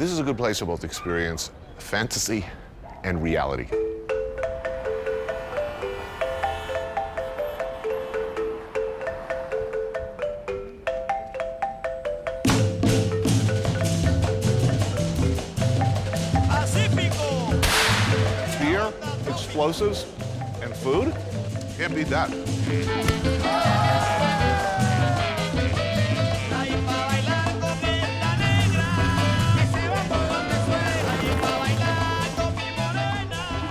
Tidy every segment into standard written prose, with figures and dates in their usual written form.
This is a good place to both experience fantasy and reality. Beer, explosives, and food? Can't beat that.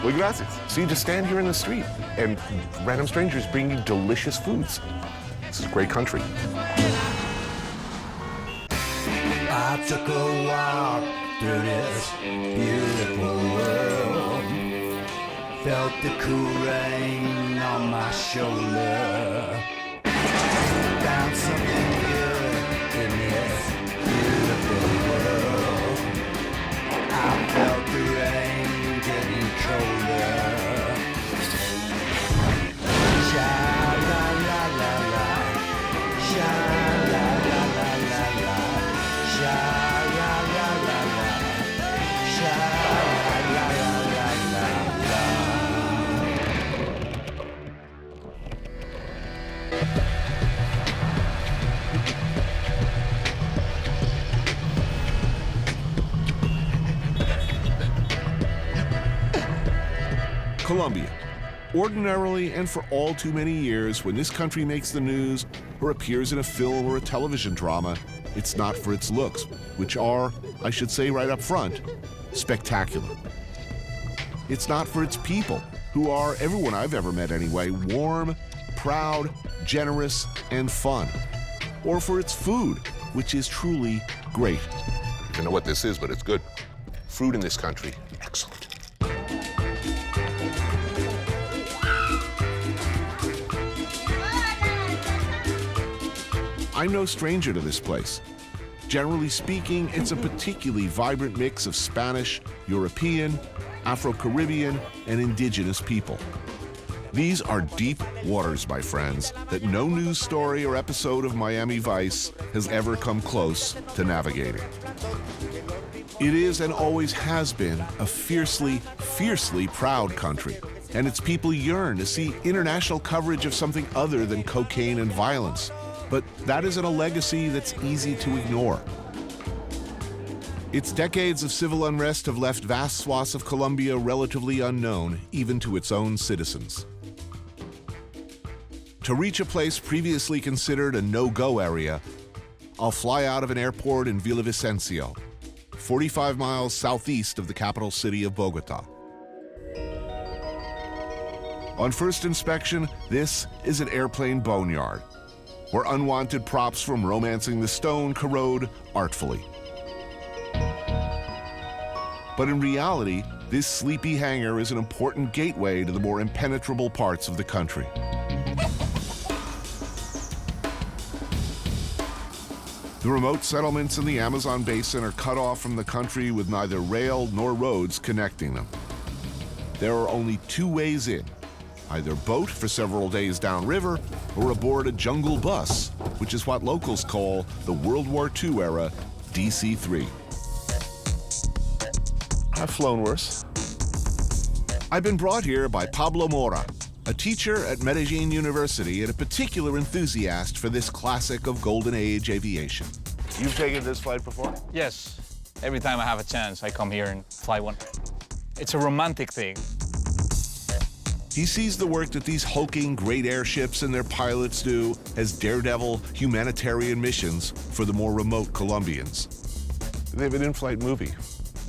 Well, gracias. So you just stand here in the street and random strangers bring you delicious foods. This is a great country. I took a walk through this beautiful world. Felt the cool rain on my shoulder. Found something good in this beautiful world. I felt the rain getting colder. Sha la la la la, sha la la la la la, sha la la la la, sha la la la la la. Colombia. Ordinarily, and for all too many years, when this country makes the news or appears in a film or a television drama, it's not for its looks, which are, I should say right up front, spectacular. It's not for its people, who are, everyone I've ever met anyway, warm, proud, generous, and fun. Or for its food, which is truly great. I don't know what this is, but it's good. Food in this country, excellent. I'm no stranger to this place. Generally speaking, it's a particularly vibrant mix of Spanish, European, Afro-Caribbean, and indigenous people. These are deep waters, my friends, that no news story or episode of Miami Vice has ever come close to navigating. It is and always has been a fiercely, fiercely proud country, and its people yearn to see international coverage of something other than cocaine and violence. But that isn't a legacy that's easy to ignore. Its decades of civil unrest have left vast swaths of Colombia relatively unknown, even to its own citizens. To reach a place previously considered a no-go area, I'll fly out of an airport in Villavicencio, 45 miles southeast of the capital city of Bogota. On first inspection, this is an airplane boneyard, where unwanted props from romancing the stone corrode artfully. But in reality, this sleepy hangar is an important gateway to the more impenetrable parts of the country. The remote settlements in the Amazon basin are cut off from the country with neither rail nor roads connecting them. There are only two ways in: either boat for several days downriver, or aboard a jungle bus, which is what locals call the World War II era DC-3. I've flown worse. I've been brought here by Pablo Mora, a teacher at Medellin University and a particular enthusiast for this classic of Golden Age aviation. You've taken this flight before? Yes. Every time I have a chance, I come here and fly one. It's a romantic thing. He sees the work that these hulking great airships and their pilots do as daredevil humanitarian missions for the more remote Colombians. They have an in-flight movie.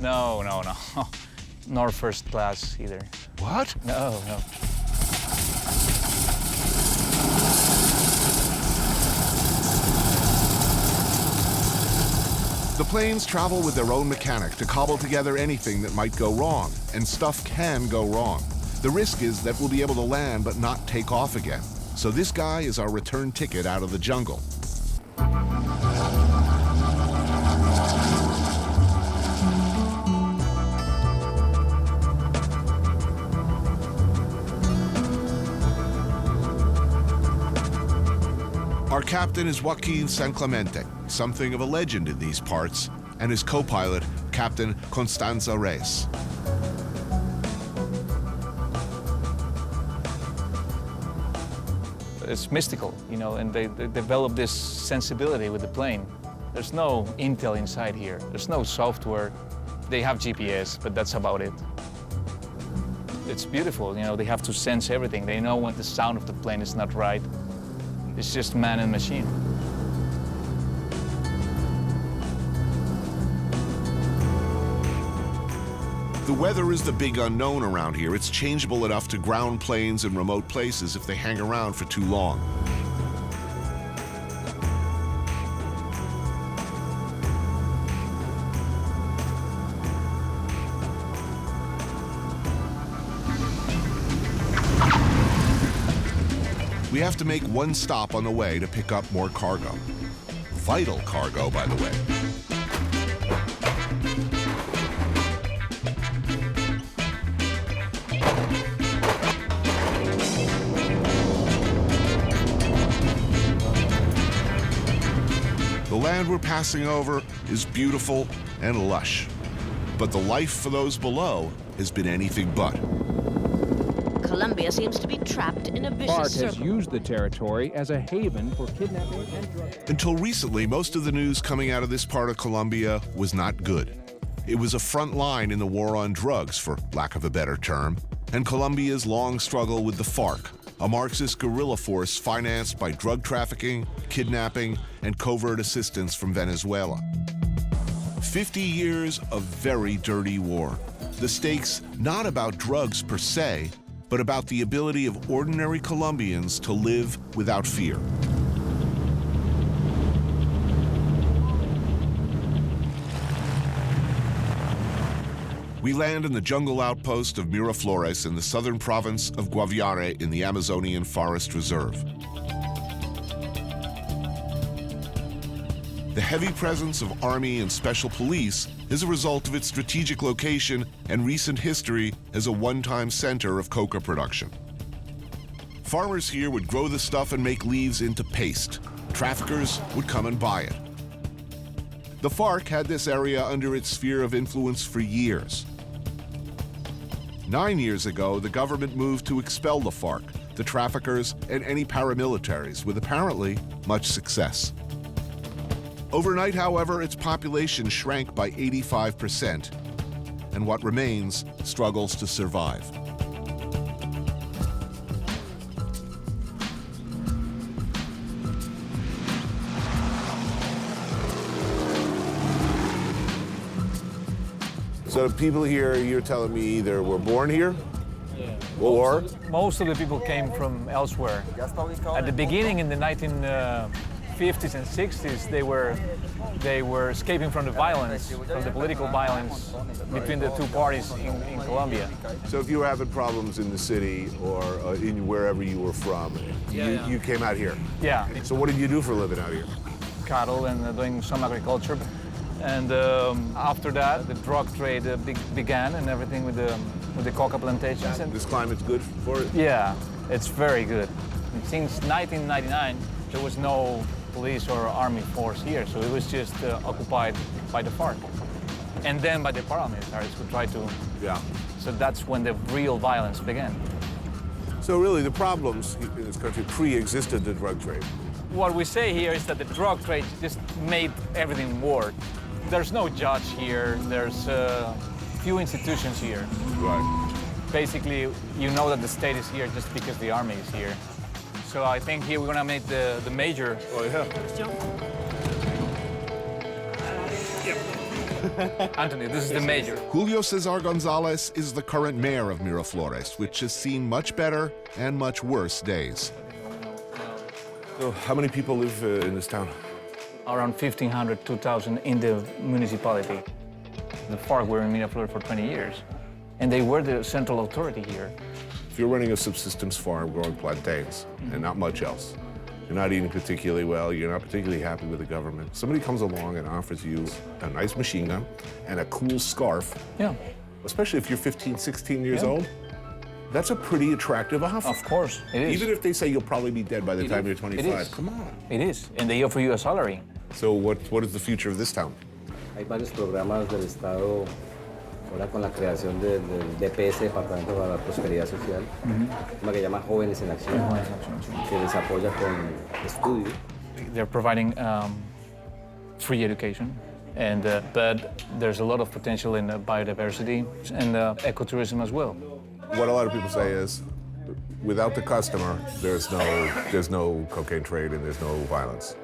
No, no, no. Nor first class either. What? No, no. The planes travel with their own mechanic to cobble together anything that might go wrong, and stuff can go wrong. The risk is that we'll be able to land but not take off again. So this guy is our return ticket out of the jungle. Our captain is Joaquin San Clemente, something of a legend in these parts, and his co-pilot, Captain Constanza Reyes. It's mystical, you know, and they develop this sensibility with the plane. There's no intel inside here. There's no software. They have GPS, but that's about it. It's beautiful, you know, they have to sense everything. They know when the sound of the plane is not right. It's just man and machine. The weather is the big unknown around here. It's changeable enough to ground planes in remote places if they hang around for too long. We have to make one stop on the way to pick up more cargo. Vital cargo, by the way. The land we're passing over is beautiful and lush, but the life for those below has been anything but. Colombia seems to be trapped in a vicious FARC has circle. used the territory as a haven for kidnapping and drug. Until recently, most of the news coming out of this part of Colombia was not good. It was a front line in the war on drugs, for lack of a better term, and Colombia's long struggle with the FARC, a Marxist guerrilla force financed by drug trafficking, kidnapping, and covert assistance from Venezuela. 50 years of very dirty war. The stakes not about drugs per se, but about the ability of ordinary Colombians to live without fear. We land in the jungle outpost of Miraflores in the southern province of Guaviare in the Amazonian Forest Reserve. The heavy presence of army and special police is a result of its strategic location and recent history as a one-time center of coca production. Farmers here would grow the stuff and make leaves into paste. Traffickers would come and buy it. The FARC had this area under its sphere of influence for years. 9 years ago, the government moved to expel the FARC, the traffickers, and any paramilitaries, with apparently much success. Overnight, however, its population shrank by 85%, and what remains struggles to survive. So people here, you're telling me either were born here, or Most of the people came from elsewhere. At the beginning, in the 1950s and 60s, they were escaping from the violence, from the political violence between the two parties in Colombia. So if you were having problems in the city or in wherever you were from, you came out here. Yeah, So what did you do for a living out here? cattle and doing some agriculture. And after that, the drug trade began and everything with the coca plantations. And This climate's good for it? yeah, it's very good. And since 1999, there was no police or army force here, so it was just occupied by the FARC. And then by the paramilitaries who tried to... Yeah. So that's when the real violence began. So really the problems in this country pre-existed the drug trade. What we say here is that the drug trade just made everything work. There's no judge here, there's few institutions here. Right. Basically, you know that the state is here just because the army is here. So I think here we're gonna make the major. Oh yeah. Anthony, this is the major. Julio Cesar Gonzalez is the current mayor of Miraflores, which has seen much better and much worse days. So how many people live in this town? Around 1,500, 2,000 in the municipality. The FARC were in Miraflores for 20 years, and they were the central authority here. If you're running a subsistence farm growing plantains and not much else, you're not eating particularly well, you're not particularly happy with the government, somebody comes along and offers you a nice machine gun and a cool scarf, Yeah, especially if you're 15, 16 years Yeah. old, that's a pretty attractive offer. of course, it is. Even if they say you'll probably be dead by the time you're 25. It is. Come on. It is, and they offer you a salary. So what is the future of this town? Hay varios programas del Estado ahora con la creación del DPS, Departamento para la Prosperidad Social, una que llama Jóvenes en Acción, que les apoya con estudio. They're providing free education, and but there's a lot of potential in biodiversity and ecotourism as well. What a lot of people say is, without the customer, there's no cocaine trade and there's no violence,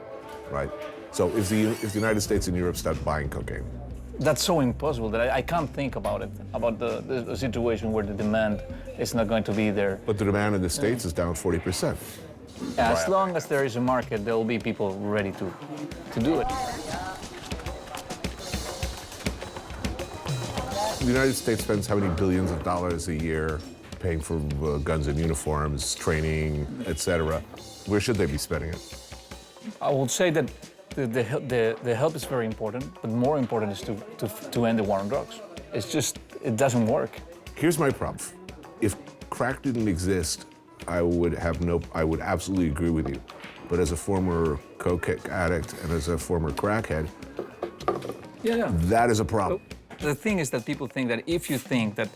right? So if the United States and Europe start buying cocaine, That's so impossible that I can't think about it, about the situation where the demand is not going to be there. but the demand in the States is down 40%. As long as there is a market, there will be people ready to do it. The United States spends how many billions of dollars a year paying for guns and uniforms, training, etc. Where should they be spending it? I would say that the help is very important, but more important is to end the war on drugs. It's just, it doesn't work. Here's my problem. If crack didn't exist, I would absolutely agree with you. But as a former coke addict and as a former crackhead, that is a problem. The thing is that people think that if you think that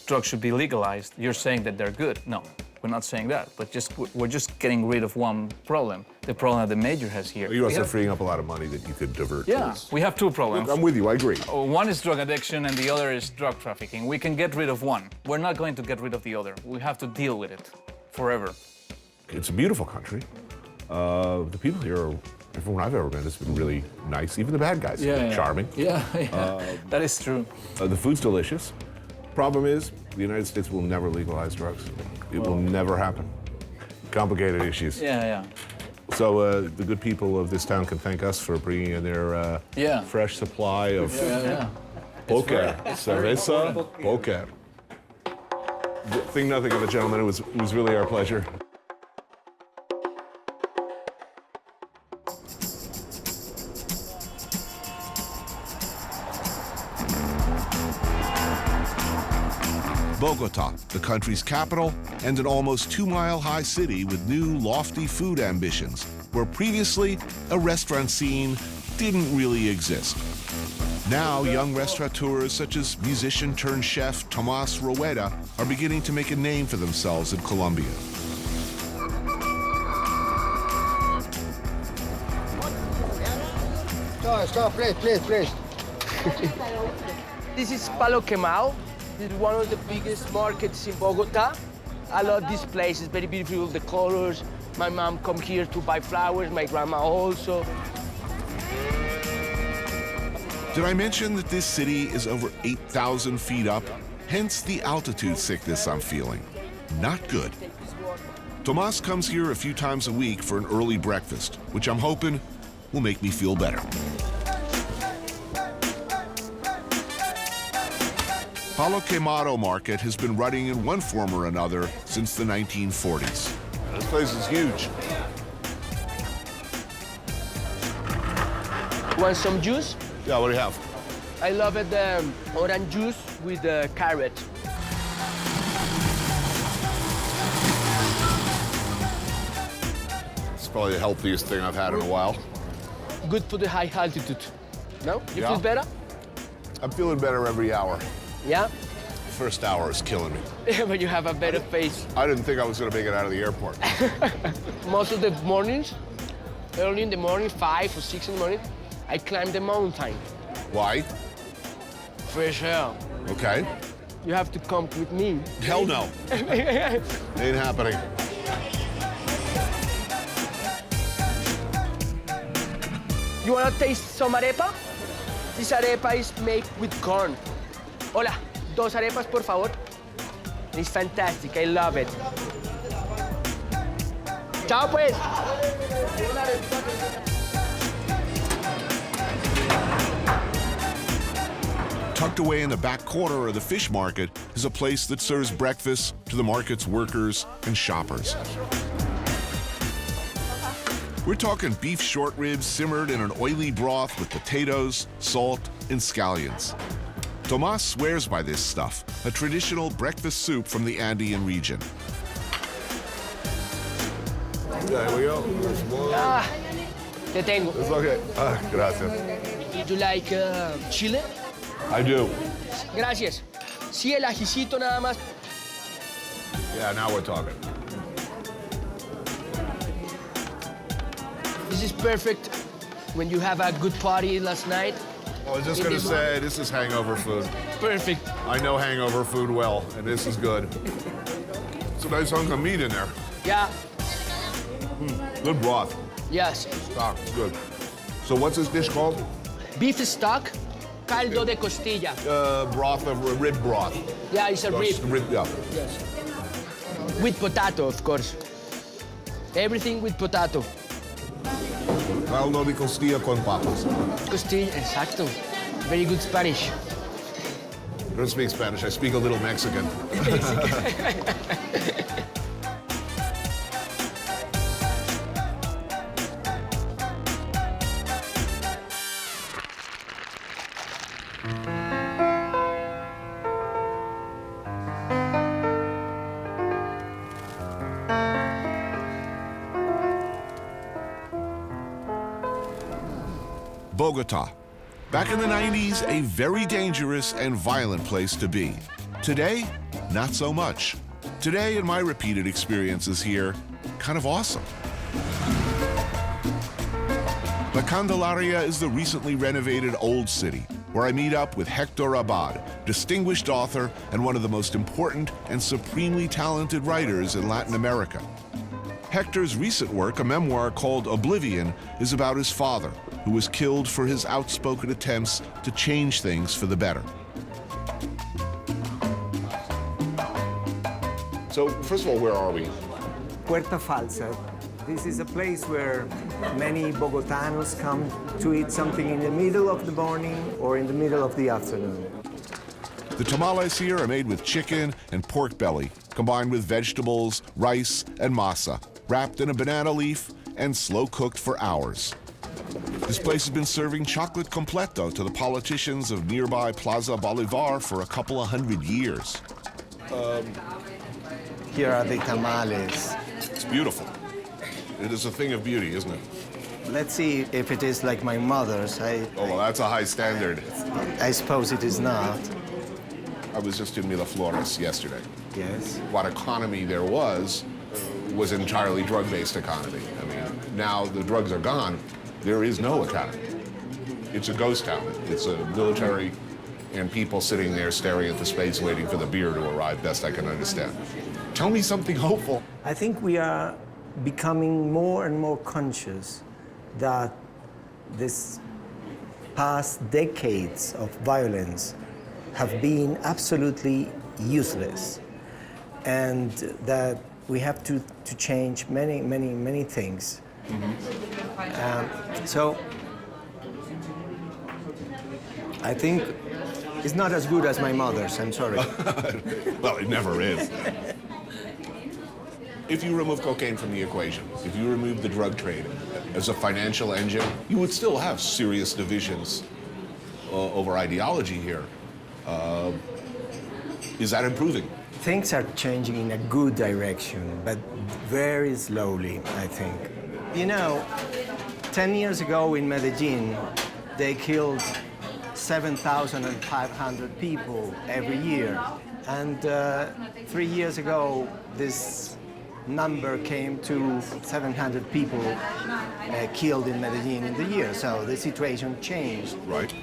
drugs should be legalized, you're saying that they're good. No, we're not saying that, but we're just getting rid of one problem, the problem that the major has here. You're also freeing up a lot of money that you could divert towards. We have two problems. I'm with you, I agree. One is drug addiction and the other is drug trafficking. We can get rid of one. We're not going to get rid of the other. We have to deal with it forever. It's a beautiful country. The people here, everyone I've ever met has been really nice. Even the bad guys, charming. That is true. The food's delicious. Problem is, the United States will never legalize drugs. It will never happen. Complicated issues. So the good people of this town can thank us for bringing in their fresh supply of poker, cerveza, poker. Think nothing of it, gentlemen. It was really our pleasure. Bogota, the country's capital, and an almost 2-mile-high city with new, lofty food ambitions, where previously a restaurant scene didn't really exist. Now, young restaurateurs such as musician-turned-chef Tomás Rueda are beginning to make a name for themselves in Colombia. Stop, please. This is Palo Quemado. This is one of the biggest markets in Bogota. I love this place. It's very beautiful, the colors. My mom come here to buy flowers, my grandma also. Did I mention that this city is over 8,000 feet up? Hence the altitude sickness I'm feeling. Not good. Tomás comes here a few times a week for an early breakfast, which I'm hoping will make me feel better. Palo Quemado Market has been running in one form or another since the 1940s. This place is huge. Want some juice? Yeah, what do you have? I love it, orange juice with carrot. It's probably the healthiest thing I've had in a while. Good for the high altitude. No? You feel better? I'm feeling better every hour. Yeah? First hour is killing me. But you have a better face. I didn't think I was going to make it out of the airport. Most of the mornings, early in the morning, 5 or 6 in the morning, I climb the mountain. Why? Fresh air. Okay. You have to come with me. Hell no. Ain't happening. You wanna taste some arepa? This arepa is made with corn. Hola, 2 arepas, por favor. It's fantastic, I love it. Chao, pues. Tucked away in the back corner of the fish market is a place that serves breakfast to the market's workers and shoppers. We're talking beef short ribs simmered in an oily broth with potatoes, salt, and scallions. Tomás swears by this stuff, a traditional breakfast soup from the Andean region. There we go. Te tengo. It's okay. Gracias. You like chile? I do. Gracias. Sí, el ajicito nada más. Yeah, now we're talking. This is perfect when you have a good party last night. I was just gonna say, this is hangover food. Perfect. I know hangover food well, and this is good. It's a nice hunk of meat in there. Yeah. Good broth. Yes. Stock, good. So what's this dish called? Beef stock, caldo de costilla. Broth of rib broth. Yeah, it's a rib. Yeah. Yes. With potato, of course. Everything with potato. Caldo de costilla con papas. Costilla, exacto. Very good Spanish. I don't speak Spanish, I speak a little Mexican. Bogota. Back in the 90s, a very dangerous and violent place to be. Today, not so much. Today, in my repeated experiences here, kind of awesome. La Candelaria is the recently renovated Old City, where I meet up with Hector Abad, distinguished author and one of the most important and supremely talented writers in Latin America. Hector's recent work, a memoir called Oblivion, is about his father, who was killed for his outspoken attempts to change things for the better. So, first of all, where are we? Puerta Falsa. This is a place where many Bogotanos come to eat something in the middle of the morning or in the middle of the afternoon. The tamales here are made with chicken and pork belly, combined with vegetables, rice, and masa, wrapped in a banana leaf and slow-cooked for hours. This place has been serving chocolate completo to the politicians of nearby Plaza Bolivar for a couple of 100 years. Here are the tamales. It's beautiful. It is a thing of beauty, isn't it? Let's see if it is like my mother's. Oh, well, that's a high standard. I suppose it is not. I was just in Miraflores yesterday. Yes. What economy there was entirely drug-based economy. I mean, now the drugs are gone, there is no economy. It's a ghost town. It's a military and people sitting there staring at the space waiting for the beer to arrive, best I can understand. Tell me something hopeful. I think we are becoming more and more conscious that this past decades of violence have been absolutely useless, and that we have to change many things. So I think it's not as good as my mother's, I'm sorry. Well, it never is. If you remove cocaine from the equation, if you remove the drug trade as a financial engine, you would still have serious divisions over ideology here. Is that improving? Things are changing in a good direction, but very slowly, I think. You know, 10 years ago in Medellin, they killed 7,500 people every year. And 3 years ago, this number came to 700 people killed in Medellin in the year. So the situation changed. Right.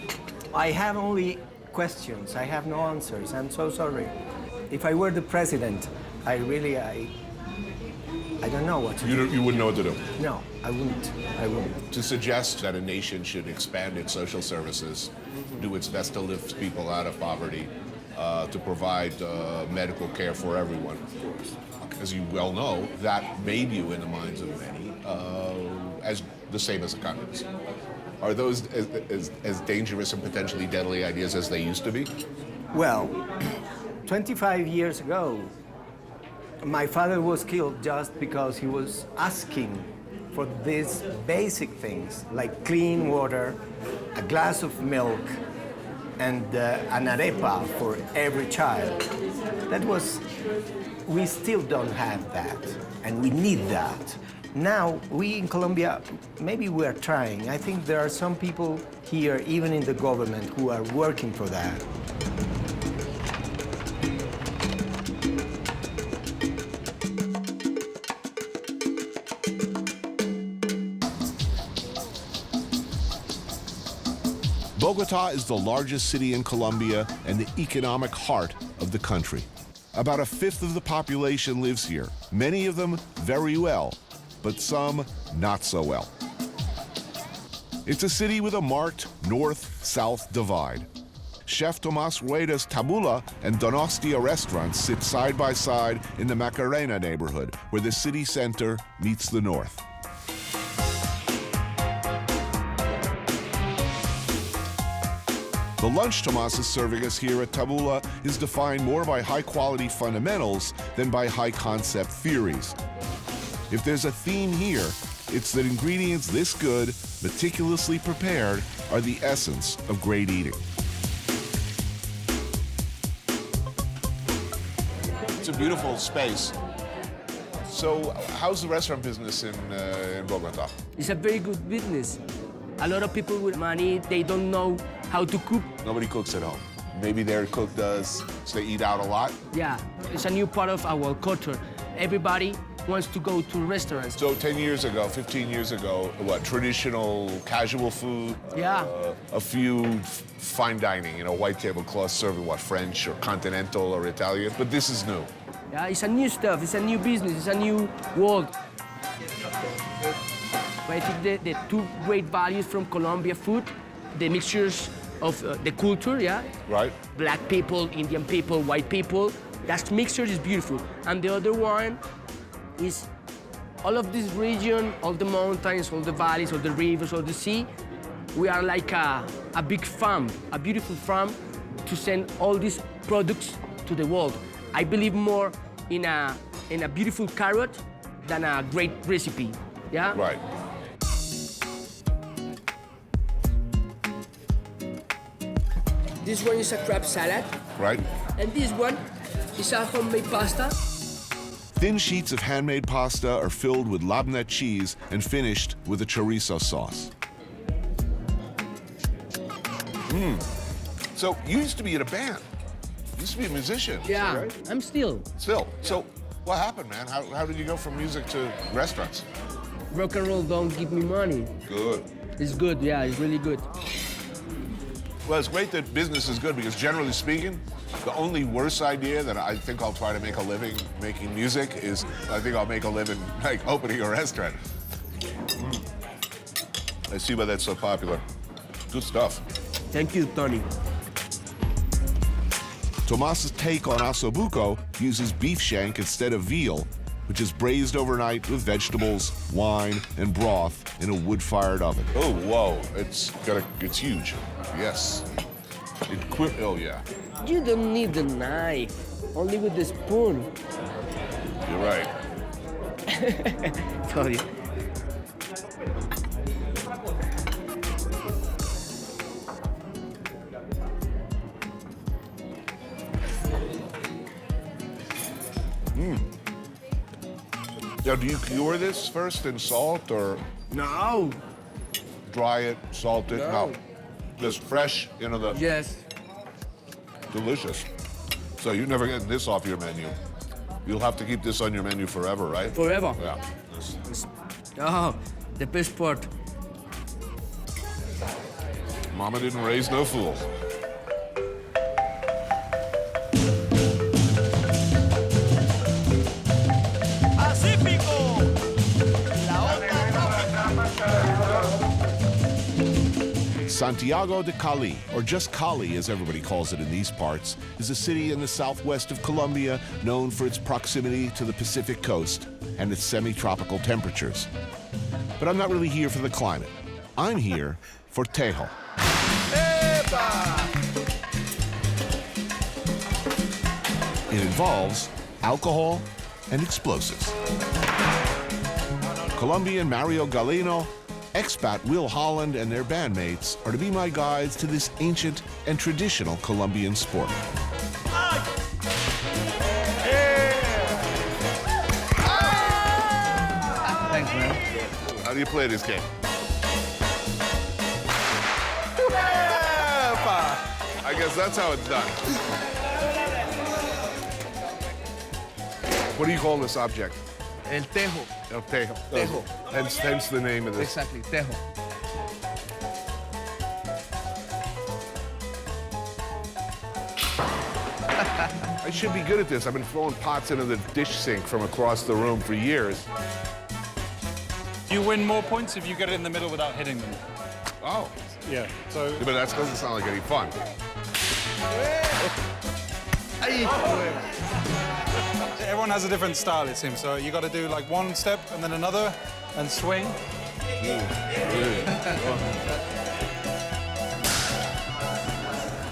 I have only questions. I have no answers. I'm so sorry. If I were the president, I don't know what to do. You wouldn't know what to do? No, I wouldn't. To suggest that a nation should expand its social services, do its best to lift people out of poverty, to provide medical care for everyone. As you well know, that made you, in the minds of many, as the same as the communists. Are those as dangerous and potentially deadly ideas as they used to be? Well, 25 years ago, my father was killed just because he was asking for these basic things like clean water, a glass of milk, and an arepa for every child. We still don't have that, and we need that. Now, we in Colombia, maybe we are trying. I think there are some people here, even in the government, who are working for that. Bogota is the largest city in Colombia and the economic heart of the country. About 1/5 of the population lives here, many of them very well, but some not so well. It's a city with a marked north-south divide. Chef Tomás Rueda's Tabula and Donostia restaurants sit side by side in the Macarena neighborhood, where the city center meets the north. The lunch Tomás is serving us here at Tabula is defined more by high-quality fundamentals than by high-concept theories. If there's a theme here, it's that ingredients this good, meticulously prepared, are the essence of great eating. It's a beautiful space. So, how's the restaurant business in Bogota? It's a very good business. A lot of people with money, they don't know how to cook. Nobody cooks at home. Maybe their cook does, so they eat out a lot. Yeah, it's a new part of our culture. Everybody wants to go to restaurants. So 10 years ago, 15 years ago, what, traditional casual food? Yeah. A few fine dining, you know, white tablecloths serving what, French or continental or Italian, but this is new. Yeah, it's a new stuff, it's a new business, it's a new world. But I think the two great values from Colombia food, the mixtures of the culture, yeah? Right. Black people, Indian people, white people, that mixture is beautiful. And the other one is all of this region, all the mountains, all the valleys, all the rivers, all the sea, we are like a big farm, a beautiful farm to send all these products to the world. I believe more in a beautiful carrot than a great recipe, yeah? Right. This one is a crab salad. Right. And this one is a homemade pasta. Thin sheets of handmade pasta are filled with labneh cheese and finished with a chorizo sauce. So you used to be in a band. You used to be a musician. Yeah, right? I'm still. Still. So what happened, man? How did you go from music to restaurants? Rock and roll don't give me money. Good. It's good, yeah, it's really good. Well, it's great that business is good because generally speaking, the only worse idea that I think I'll try to make a living making music is I think I'll make a living like opening a restaurant. I see why that's so popular. Good stuff. Thank you, Tony. Tomás's take on osobuco uses beef shank instead of veal, which is braised overnight with vegetables, wine, and broth in a wood-fired oven. Oh, whoa, it's huge. Yes. Oh, yeah. You don't need the knife, only with the spoon. You're right. Told you. Now, do you cure this first in salt or No. dry it, salt it? No. Just fresh, you know, the Yes. delicious. So you're never getting this off your menu. You'll have to keep this on your menu forever, right? Forever. Yeah. Oh, the best part. Mama didn't raise no fool. Santiago de Cali, or just Cali as everybody calls it in these parts, is a city in the southwest of Colombia known for its proximity to the Pacific coast and its semi-tropical temperatures. But I'm not really here for the climate. I'm here for tejo. It involves alcohol and explosives. Colombian Mario Galeno, expat Will Holland, and their bandmates are to be my guides to this ancient and traditional Colombian sport. Thanks, man. do you play this game? I guess that's how it's done. What do you call this object? El tejo. El tejo. Tejo. Hence the name of this. Exactly, tejo. I should be good at this. I've been throwing pots into the dish sink from across the room for years. You win more points if you get it in the middle without hitting them. Oh. Yeah, so... But that doesn't sound like any fun. Everyone has a different style, it seems. So you got to do like one step and then another and swing. I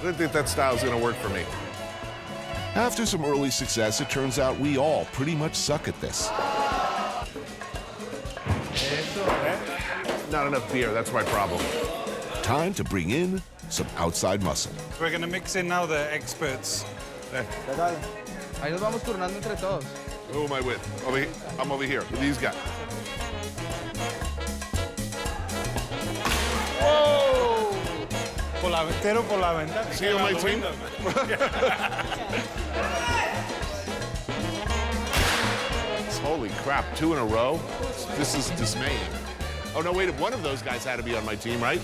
didn't think that style's gonna work for me. After some early success, it turns out we all pretty much suck at this. Not enough beer, that's my problem. Time to bring in some outside muscle. We're going to mix in now the experts. Ahí nos vamos turnando entre todos. Who am I with? I'm over here with these guys. Whoa! Por la ventana. See you on my team? Holy crap, 2 in a row? This is dismaying. Oh, no, wait, one of those guys had to be on my team, right?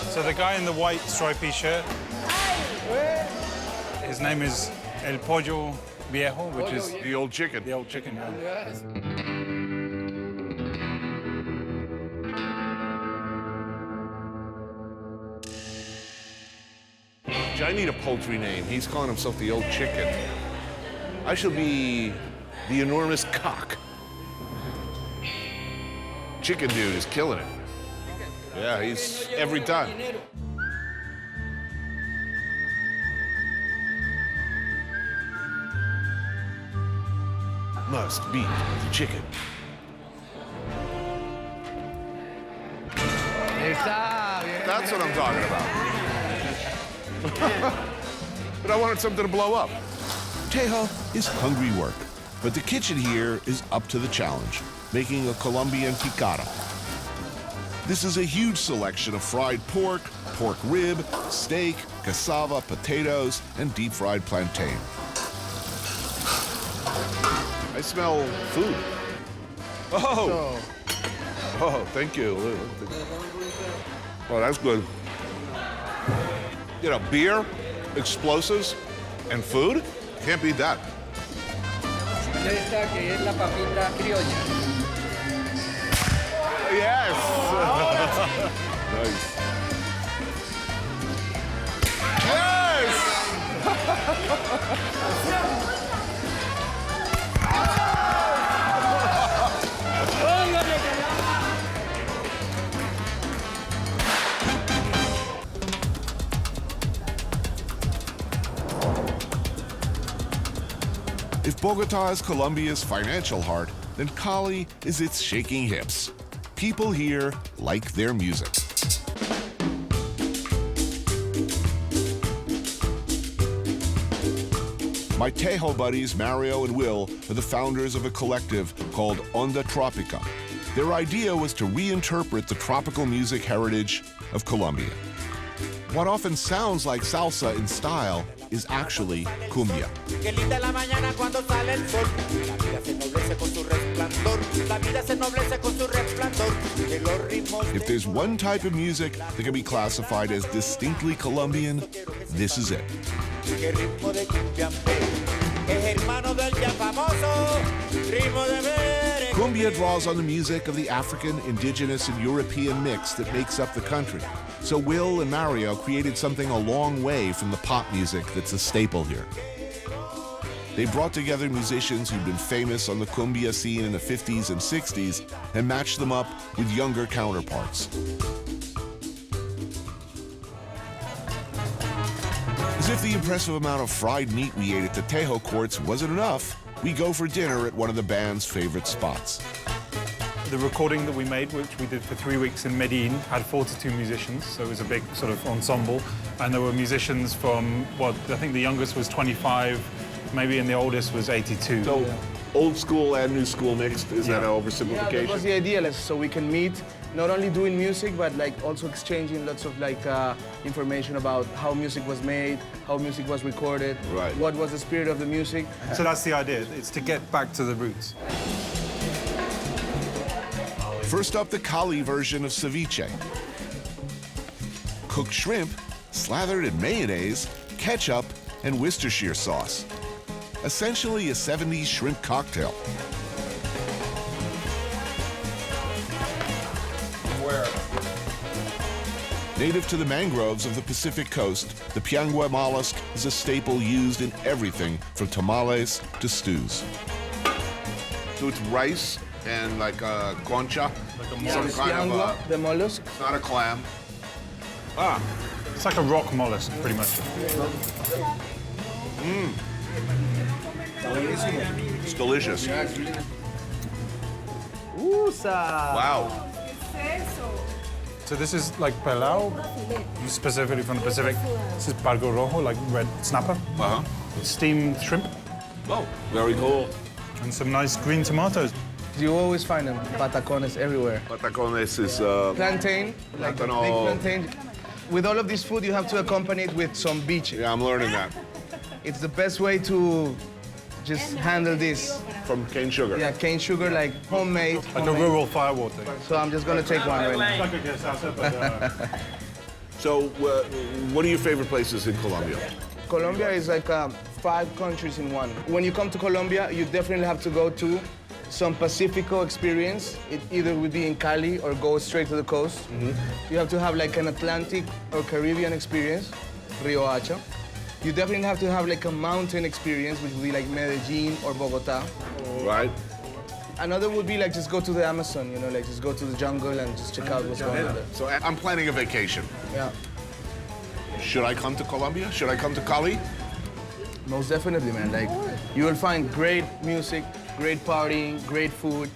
So the guy in the white stripy shirt, his name is El Pollo Viejo, which is The old chicken. the old chicken. Yeah. I need a poultry name. He's calling himself the old chicken. I shall be the enormous cock. Chicken dude is killing it. Yeah, he's every time. Must be the chicken. That's what I'm talking about. But I wanted something to blow up. Tejo is hungry work, but the kitchen here is up to the challenge, making a Colombian picada. This is a huge selection of fried pork, pork rib, steak, cassava, potatoes, and deep-fried plantain. I smell food. Oh! Oh, thank you. Oh, that's good. You know, beer, explosives, and food? Can't beat that. Esta que es la papita criolla. Yes! Nice. If Bogota is Colombia's financial heart, then Cali is its shaking hips. People here like their music. My Tejo buddies, Mario and Will, are the founders of a collective called Onda Tropica. Their idea was to reinterpret the tropical music heritage of Colombia. What often sounds like salsa in style is actually cumbia. If there's one type of music that can be classified as distinctly Colombian, this is it. Cumbia draws on the music of the African, indigenous, and European mix that makes up the country. So Will and Mario created something a long way from the pop music that's a staple here. They brought together musicians who'd been famous on the cumbia scene in the 50s and 60s and matched them up with younger counterparts. As if the impressive amount of fried meat we ate at the Tejo courts wasn't enough, we go for dinner at one of the band's favorite spots. The recording that we made, which we did for 3 weeks in Medellin, had 42 musicians, so it was a big sort of ensemble. And there were musicians from, I think the youngest was 25, maybe, and the oldest was 82. So old school and new school mixed. Is that an Yeah, oversimplification? that was the idea, like, so we can meet, not only doing music, but like also exchanging lots of like information about how music was made, how music was recorded, Right. what was the spirit of the music. So that's the idea. It's to get back to the roots. First up, the Cali version of ceviche. Cooked shrimp slathered in mayonnaise, ketchup, and Worcestershire sauce. Essentially a 70s shrimp cocktail. Where? Native to the mangroves of the Pacific coast, the piangua mollusk is a staple used in everything from tamales to stews. So it's rice and like a concha, some kind of the mollusk. it's not a clam. It's like a rock mollusk, pretty much. It's delicious. Wow. So this is like pilau, specifically from the Pacific. This is pargo rojo, like red snapper. Uh-huh. Steamed shrimp Oh, very cool. and some nice green tomatoes. You always find them, patacones everywhere. Patacones is Plantain, like a big Plátano. plantain. With all of this food, you have to accompany it with some beach. yeah, I'm learning that It's the best way to just handle this. from cane sugar. Yeah, cane sugar, like homemade. Like a rural firewater. So I'm just gonna take one right now. Like a salsa, but So, what are your favorite places in Colombia? Colombia is like 5 countries in one. When you come to Colombia, you definitely have to go to some Pacifico experience. It either would be in Cali or go straight to the coast. You have to have like an Atlantic or Caribbean experience, Rio Hacha. You definitely have to have like a mountain experience, which would be like Medellin or Bogota. Right? Another would be like just go to the Amazon, you know, like just go to the jungle and just check out what's going on there. So I'm planning a vacation. Yeah, Should I come to Colombia? Should I come to Cali? most definitely, man. Like you will find great music, great partying, great food,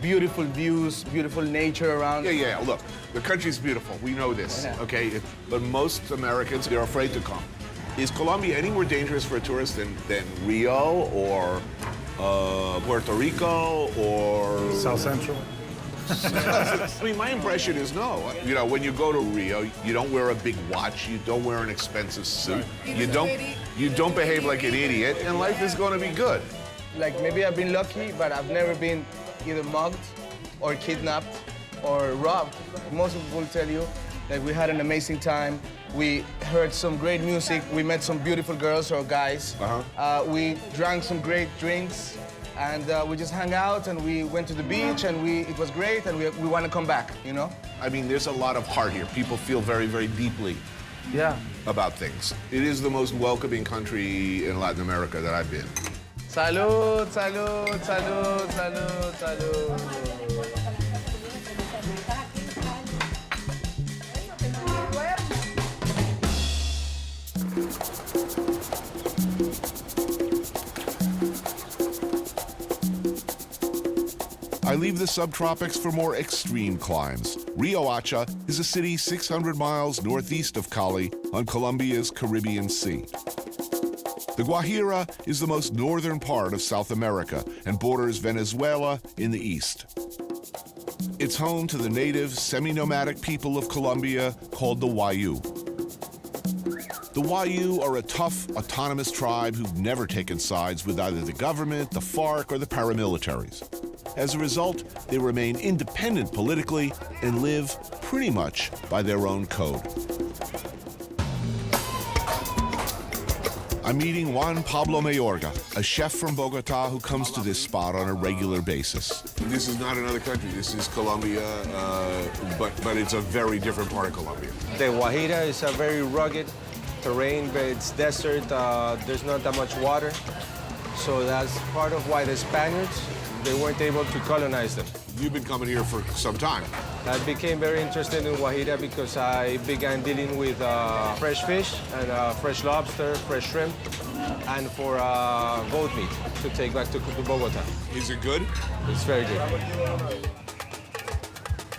beautiful views, beautiful nature around. Yeah. Look, the country's beautiful. We know this, Yeah. okay? But most Americans, they're afraid to come. Is Colombia any more dangerous for a tourist than Rio or Puerto Rico or South Central. I mean, my impression is no. You know, when you go to Rio, you don't wear a big watch, you don't wear an expensive suit, you don't behave like an idiot, and life is going to be good. Like maybe I've been lucky, but I've never been either mugged or kidnapped or robbed. Most people will tell you that we had an amazing time. We heard some great music. We met some beautiful girls or guys. We drank some great drinks, and we just hung out and we went to the beach and it was great and we want to come back, you know? I mean, there's a lot of heart here. People feel very, very deeply Yeah. about things. It is the most welcoming country in Latin America that I've been. Salud, salud, salud, salud, salud. I leave the subtropics for more extreme climes. Rio Hacha is a city 600 miles northeast of Cali on Colombia's Caribbean Sea. The Guajira is the most northern part of South America and borders Venezuela in the east. It's home to the native semi-nomadic people of Colombia called the Wayuu. The Wayuu are a tough, autonomous tribe who've never taken sides with either the government, the FARC, or the paramilitaries. As a result, they remain independent politically and live pretty much by their own code. I'm meeting Juan Pablo Mayorga, a chef from Bogota who comes to this spot on a regular basis. This is not another country. This is Colombia, but it's a very different part of Colombia. The Guajira is a very rugged terrain, but it's desert. There's not that much water. So that's part of why the Spaniards, they weren't able to colonize them. You've been coming here for some time. I became very interested in Guajira because I began dealing with fresh fish and fresh lobster, fresh shrimp, and for goat meat to take back to Bogota. Is it good? It's very good.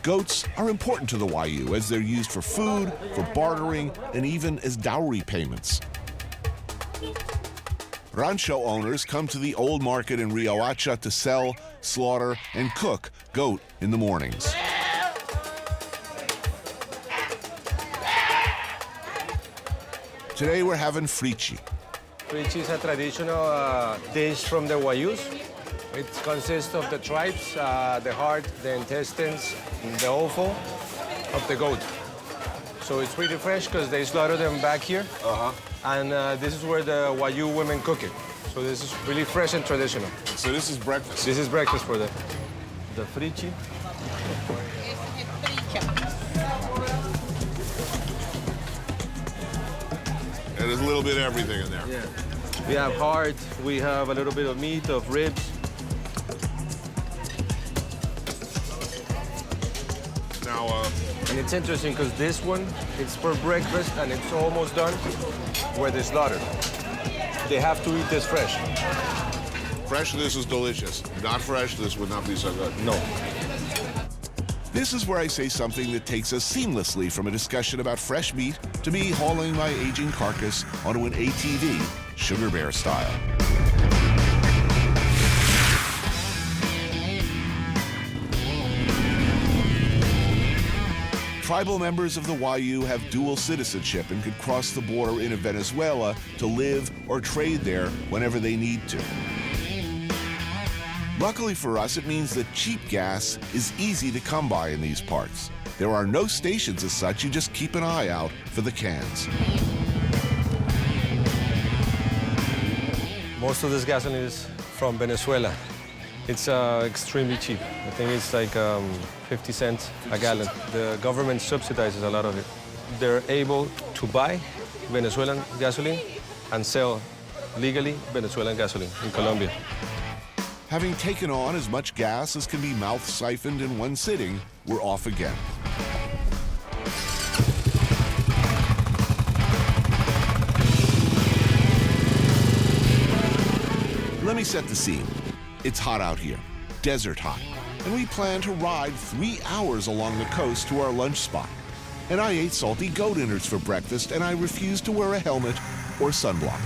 Goats are important to the Wayuu as they're used for food, for bartering, and even as dowry payments. Rancho owners come to the old market in Riohacha to sell, slaughter, and cook goat in the mornings. Today we're having frichi. Frichi is a traditional dish from the Wayúus. It consists of the tripes, the heart, the intestines, the offal of the goat. So it's pretty fresh because they slaughter them back here. And this is where the Wayuu women cook it. So this is really fresh and traditional. So this is breakfast? This is breakfast for them. The frichi. And there's a little bit of everything in there. Yeah. We have heart, we have a little bit of meat, of ribs. Now, and it's interesting because this one, it's for breakfast and it's almost done where they slaughter. They have to eat this fresh. Fresh, this is delicious. Not fresh, this would not be so good. No. This is where I say something that takes us seamlessly from a discussion about fresh meat to me hauling my aging carcass onto an ATV, Sugar Bear style. Tribal members of the Wayuu have dual citizenship and could cross the border into Venezuela to live or trade there whenever they need to. Luckily for us, it means that cheap gas is easy to come by in these parts. There are no stations as such, you just keep an eye out for the cans. Most of this gasoline is from Venezuela. It's extremely cheap. I think it's like 50 cents a gallon. The government subsidizes a lot of it. They're able to buy Venezuelan gasoline and sell legally Venezuelan gasoline in Colombia. Having taken on as much gas as can be mouth-siphoned in one sitting, we're off again. Let me set the scene. It's hot out here, desert hot, and we plan to ride 3 hours along the coast to our lunch spot. And I ate salty goat innards for breakfast, and I refused to wear a helmet or sunblock.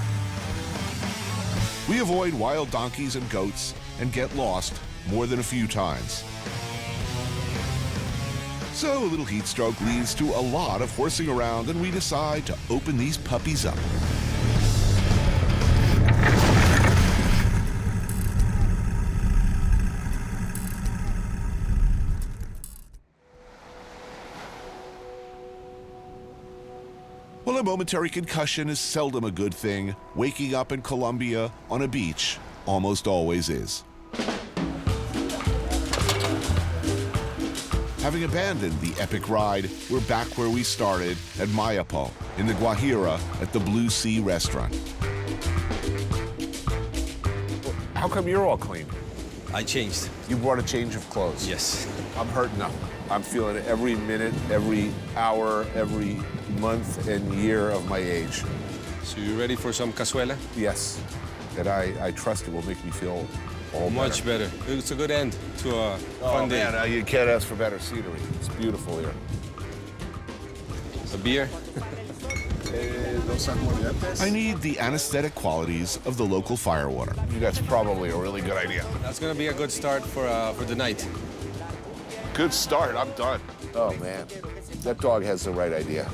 We avoid wild donkeys and goats and get lost more than a few times. So a little heat stroke leads to a lot of horsing around, and we decide to open these puppies up. Well, a momentary concussion is seldom a good thing. Waking up in Colombia on a beach almost always is. Having abandoned the epic ride, we're back where we started at Mayapo, in the Guajira, at the Blue Sea restaurant. How come you're all clean? I changed. You brought a change of clothes? Yes. I'm hurting up. I'm feeling it every minute, every hour, every month and year of my age. So you ready for some cazuela? Yes. And I trust it will make me feel all much better. It's a good end to a fun day. Oh man, you can't ask for better scenery. It's beautiful here. A beer? I need the anesthetic qualities of the local firewater. That's probably a really good idea. That's gonna be a good start for the night. Good start, I'm done. Oh man, that dog has the right idea.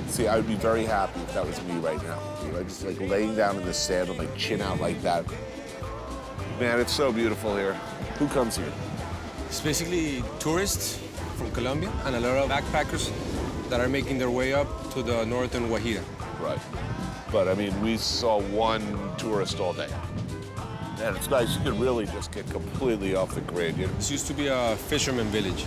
See, I would be very happy if that was me right now. You know, just like laying down in the sand with my chin out like that. Man, it's so beautiful here. Who comes here? It's basically tourists from Colombia and a lot of backpackers that are making their way up to the northern Guajira. Right. But I mean, we saw one tourist all day. And it's nice, you can really just get completely off the grid. You know? This used to be a fisherman village.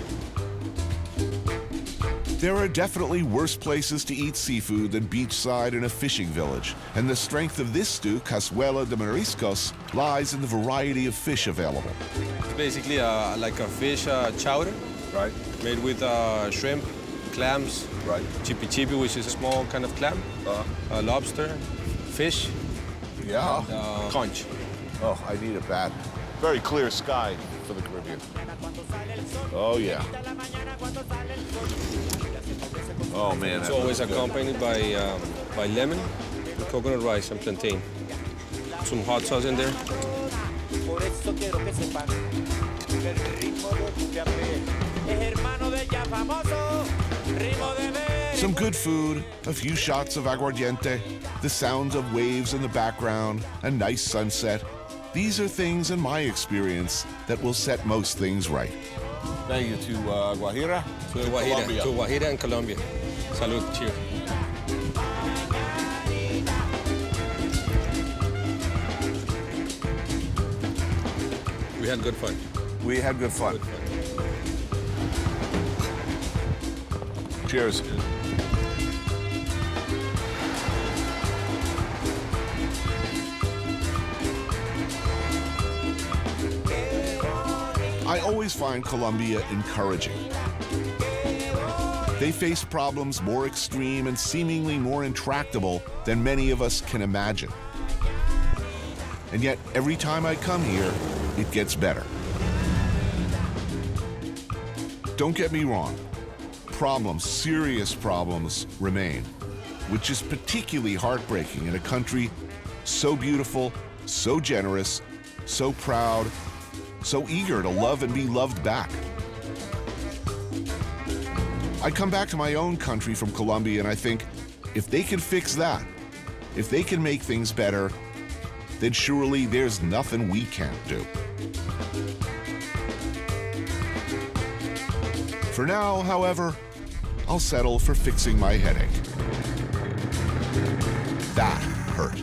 There are definitely worse places to eat seafood than beachside in a fishing village. And the strength of this stew, Cazuela de Mariscos, lies in the variety of fish available. It's basically like a fish chowder. Right. Made with shrimp, clams, right. Chipi chipi, which is a small kind of clam, lobster, fish, yeah, conch. Oh, I need it bad. Very clear sky for the Caribbean. Oh, yeah. Oh, man. It's always accompanied by lemon, coconut rice, and plantain. some hot sauce in there. Some good food, a few shots of aguardiente, the sounds of waves in the background, a nice sunset. These are things in my experience that will set most things right. Thank you to Guajira, To Colombia. Guajira, to Guajira and Colombia. Salud, cheers. We had good fun. We had good fun. Cheers. I always find Colombia encouraging. They face problems more extreme and seemingly more intractable than many of us can imagine. And yet, every time I come here, it gets better. Don't get me wrong. Problems, serious problems, remain, which is particularly heartbreaking in a country so beautiful, so generous, so proud, so eager to love and be loved back. I come back to my own country from Colombia and I think, if they can fix that, if they can make things better, then surely there's nothing we can't do. For now, however, I'll settle for fixing my headache. That hurt.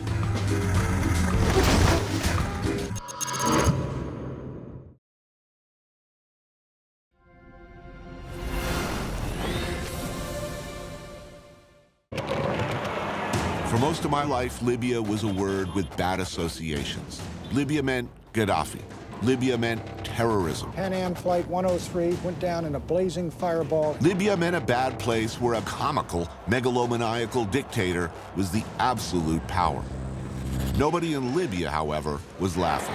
For most of my life, Libya was a word with bad associations. Libya meant Gaddafi. Libya meant terrorism. Pan Am Flight 103 went down in a blazing fireball. Libya meant a bad place where a comical, megalomaniacal dictator was the absolute power. Nobody in Libya, however, was laughing.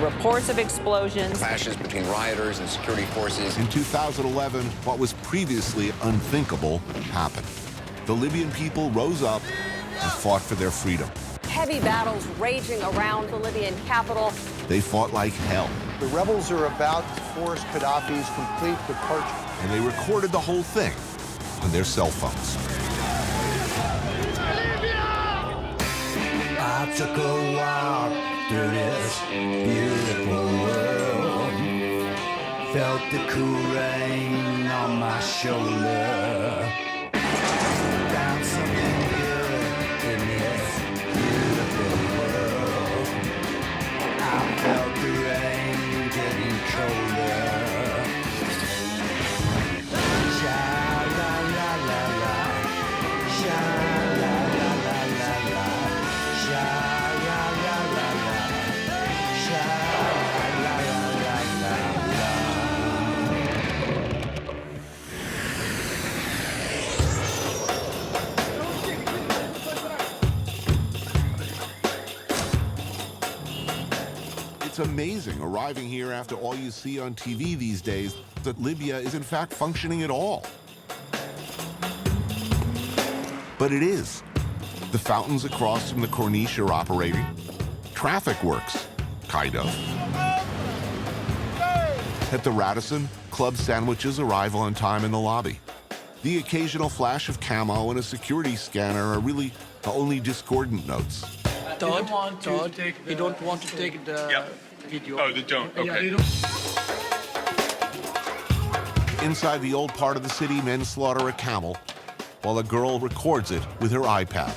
Reports of explosions. Clashes between rioters and security forces. In 2011, what was previously unthinkable happened. The Libyan people rose up and fought for their freedom. Heavy battles raging around the Libyan capital. They fought like hell. The rebels are about to force Gaddafi's complete departure. And they recorded the whole thing on their cell phones. I took a walk through this beautiful world. Felt the cool rain on my shoulder. Found something good in this beautiful world. I felt the rain getting colder. Sha la la la la, sha la la la la la, sha la la la la, sha la la la la la. It's amazing arriving here after all you see on TV these days that Libya is in fact functioning at all. But it is. The fountains across from the Corniche are operating. Traffic works, kind of. At the Radisson, club sandwiches arrive on time in the lobby. The occasional flash of camo and a security scanner are really the only discordant notes. Todd, you don't want to take the video. Oh, they don't? Okay. Inside the old part of the city, men slaughter a camel while a girl records it with her iPad.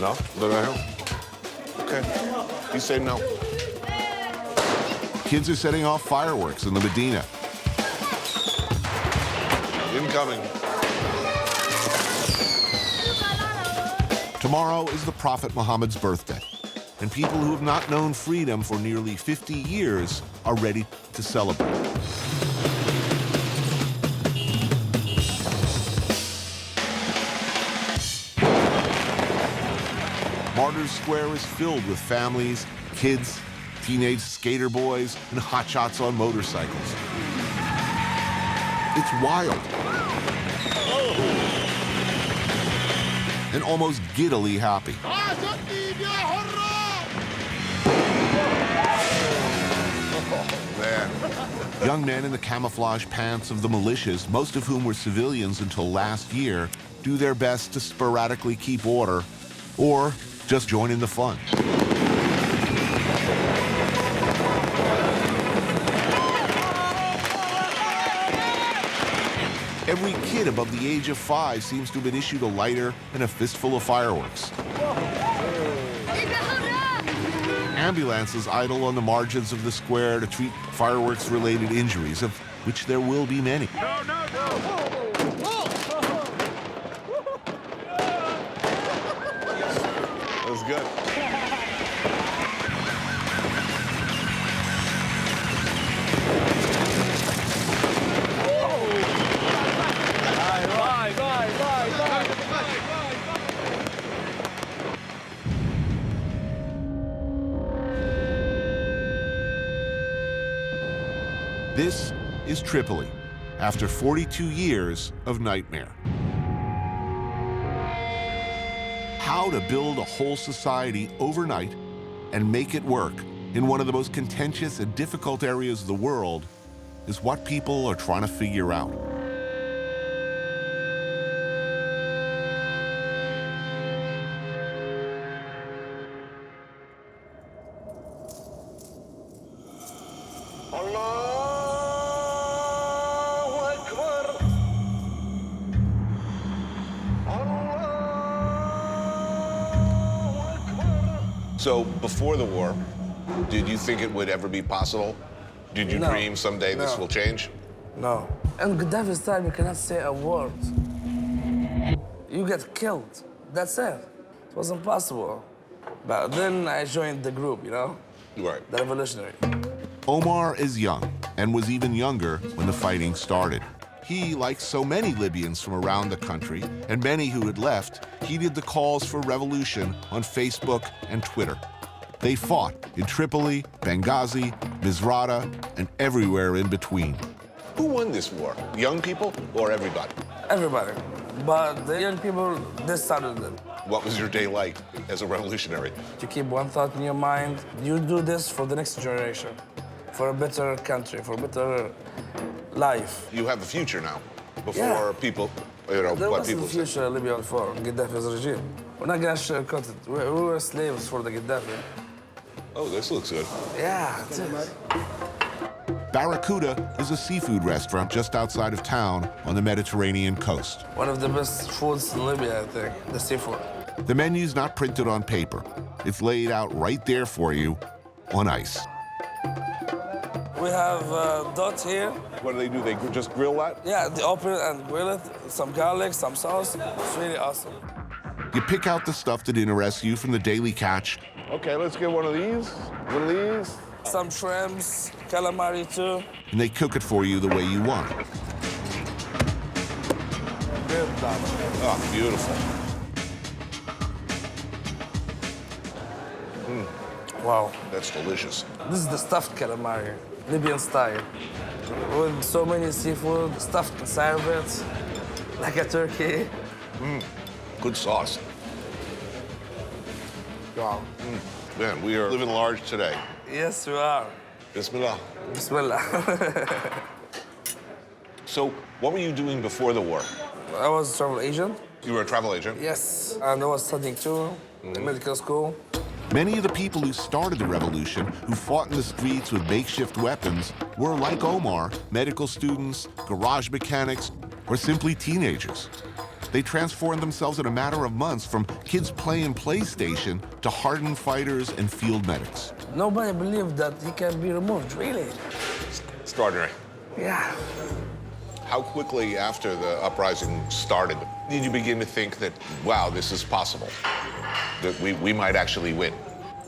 No? Look at him. Okay. You say no. Kids are setting off fireworks in the Medina. Incoming. Tomorrow is the Prophet Muhammad's birthday, and people who have not known freedom for nearly 50 years are ready to celebrate. Martyrs Square is filled with families, kids, teenage skater boys, and hotshots on motorcycles. It's wild. and almost giddily happy. Man. Young men in the camouflage pants of the militias, most of whom were civilians until last year, do their best to sporadically keep order or just join in the fun. Every kid above the age of 5 seems to have been issued a lighter and a fistful of fireworks. Ambulances idle on the margins of the square to treat fireworks-related injuries, of which there will be many. No, no, no. That was good. This is Tripoli, after 42 years of nightmare. How to build a whole society overnight and make it work in one of the most contentious and difficult areas of the world is what people are trying to figure out. So before the war, did you think it would ever be possible? Did you dream someday this will change? No. In Gaddafi's time, you cannot say a word. You get killed. That's it. It was impossible. But then I joined the group, you know? Right. The revolutionary. Omar is young and was even younger when the fighting started. He, like so many Libyans from around the country, and many who had left, heeded the calls for revolution on Facebook and Twitter. They fought in Tripoli, Benghazi, Misrata, and everywhere in between. Who won this war? Young people or everybody? Everybody. But the young people, they started it. What was your day like as a revolutionary? You keep one thought in your mind. You do this for the next generation, for a better country, for a better life. You have a future now. Before people, you know, there what was people a future in Libya before Gaddafi's regime. We're not gonna sugarcoat it. We were slaves for the Gaddafi. Oh, this looks good. Yeah, it is. Barracuda is a seafood restaurant just outside of town on the Mediterranean coast. One of the best foods in Libya, I think, the seafood. The menu's not printed on paper. It's laid out right there for you on ice. We have dot here. What do? They just grill that? Yeah, they open it and grill it. Some garlic, some sauce. It's really awesome. You pick out the stuff that interests you from the daily catch. Okay, let's get one of these. One of these. Some shrimps, calamari too. And they cook it for you the way you want. Oh, beautiful. Wow. That's delicious. This is the stuffed calamari, Libyan style. With so many seafood, stuffed inside of it, like a turkey. Good sauce. Wow. Man, we are living large today. Yes, we are. Bismillah. Bismillah. So, what were you doing before the war? I was a travel agent. You were a travel agent? Yes, and I was studying too, in medical school. Many of the people who started the revolution, who fought in the streets with makeshift weapons, were, like Omar, medical students, garage mechanics, or simply teenagers. They transformed themselves in a matter of months from kids playing PlayStation to hardened fighters and field medics. Nobody believed that he can be removed, really. Extraordinary. Yeah. How quickly after the uprising started did you begin to think that, wow, this is possible? That we might actually win?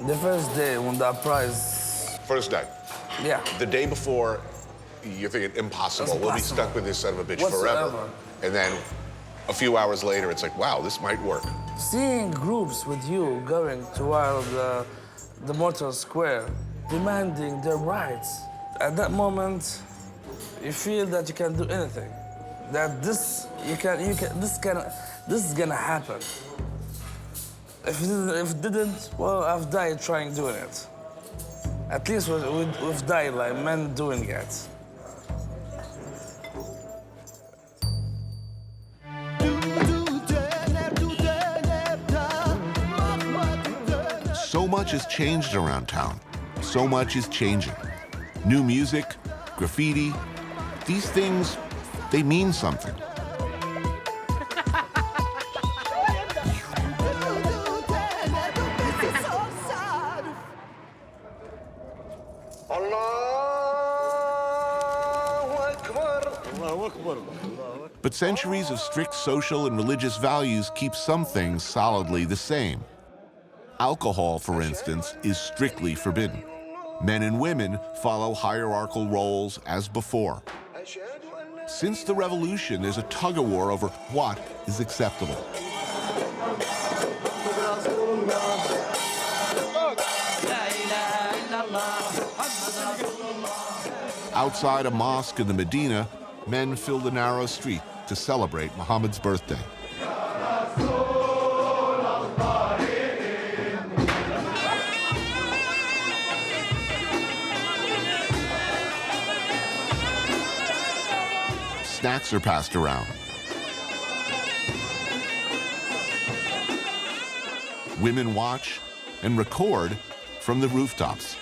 The first day when the uprising. First day? Yeah. The day before, you're thinking, impossible. We'll be stuck with this son of a bitch Whatsoever. forever. And then a few hours later, it's like, wow, this might work. Seeing groups with you going toward the Mortar Square, demanding their rights. At that moment, you feel that you can do anything. That this is gonna happen. If it didn't, well, I've died trying doing it. At least we've died like men doing it. So much has changed around town. So much is changing. New music, graffiti, these things, they mean something. But centuries of strict social and religious values keep some things solidly the same. Alcohol, for instance, is strictly forbidden. Men and women follow hierarchical roles as before. Since the revolution, there's a tug-of-war over what is acceptable. Outside a mosque in the Medina, men fill the narrow street to celebrate Muhammad's birthday. Snacks are passed around. Women watch and record from the rooftops.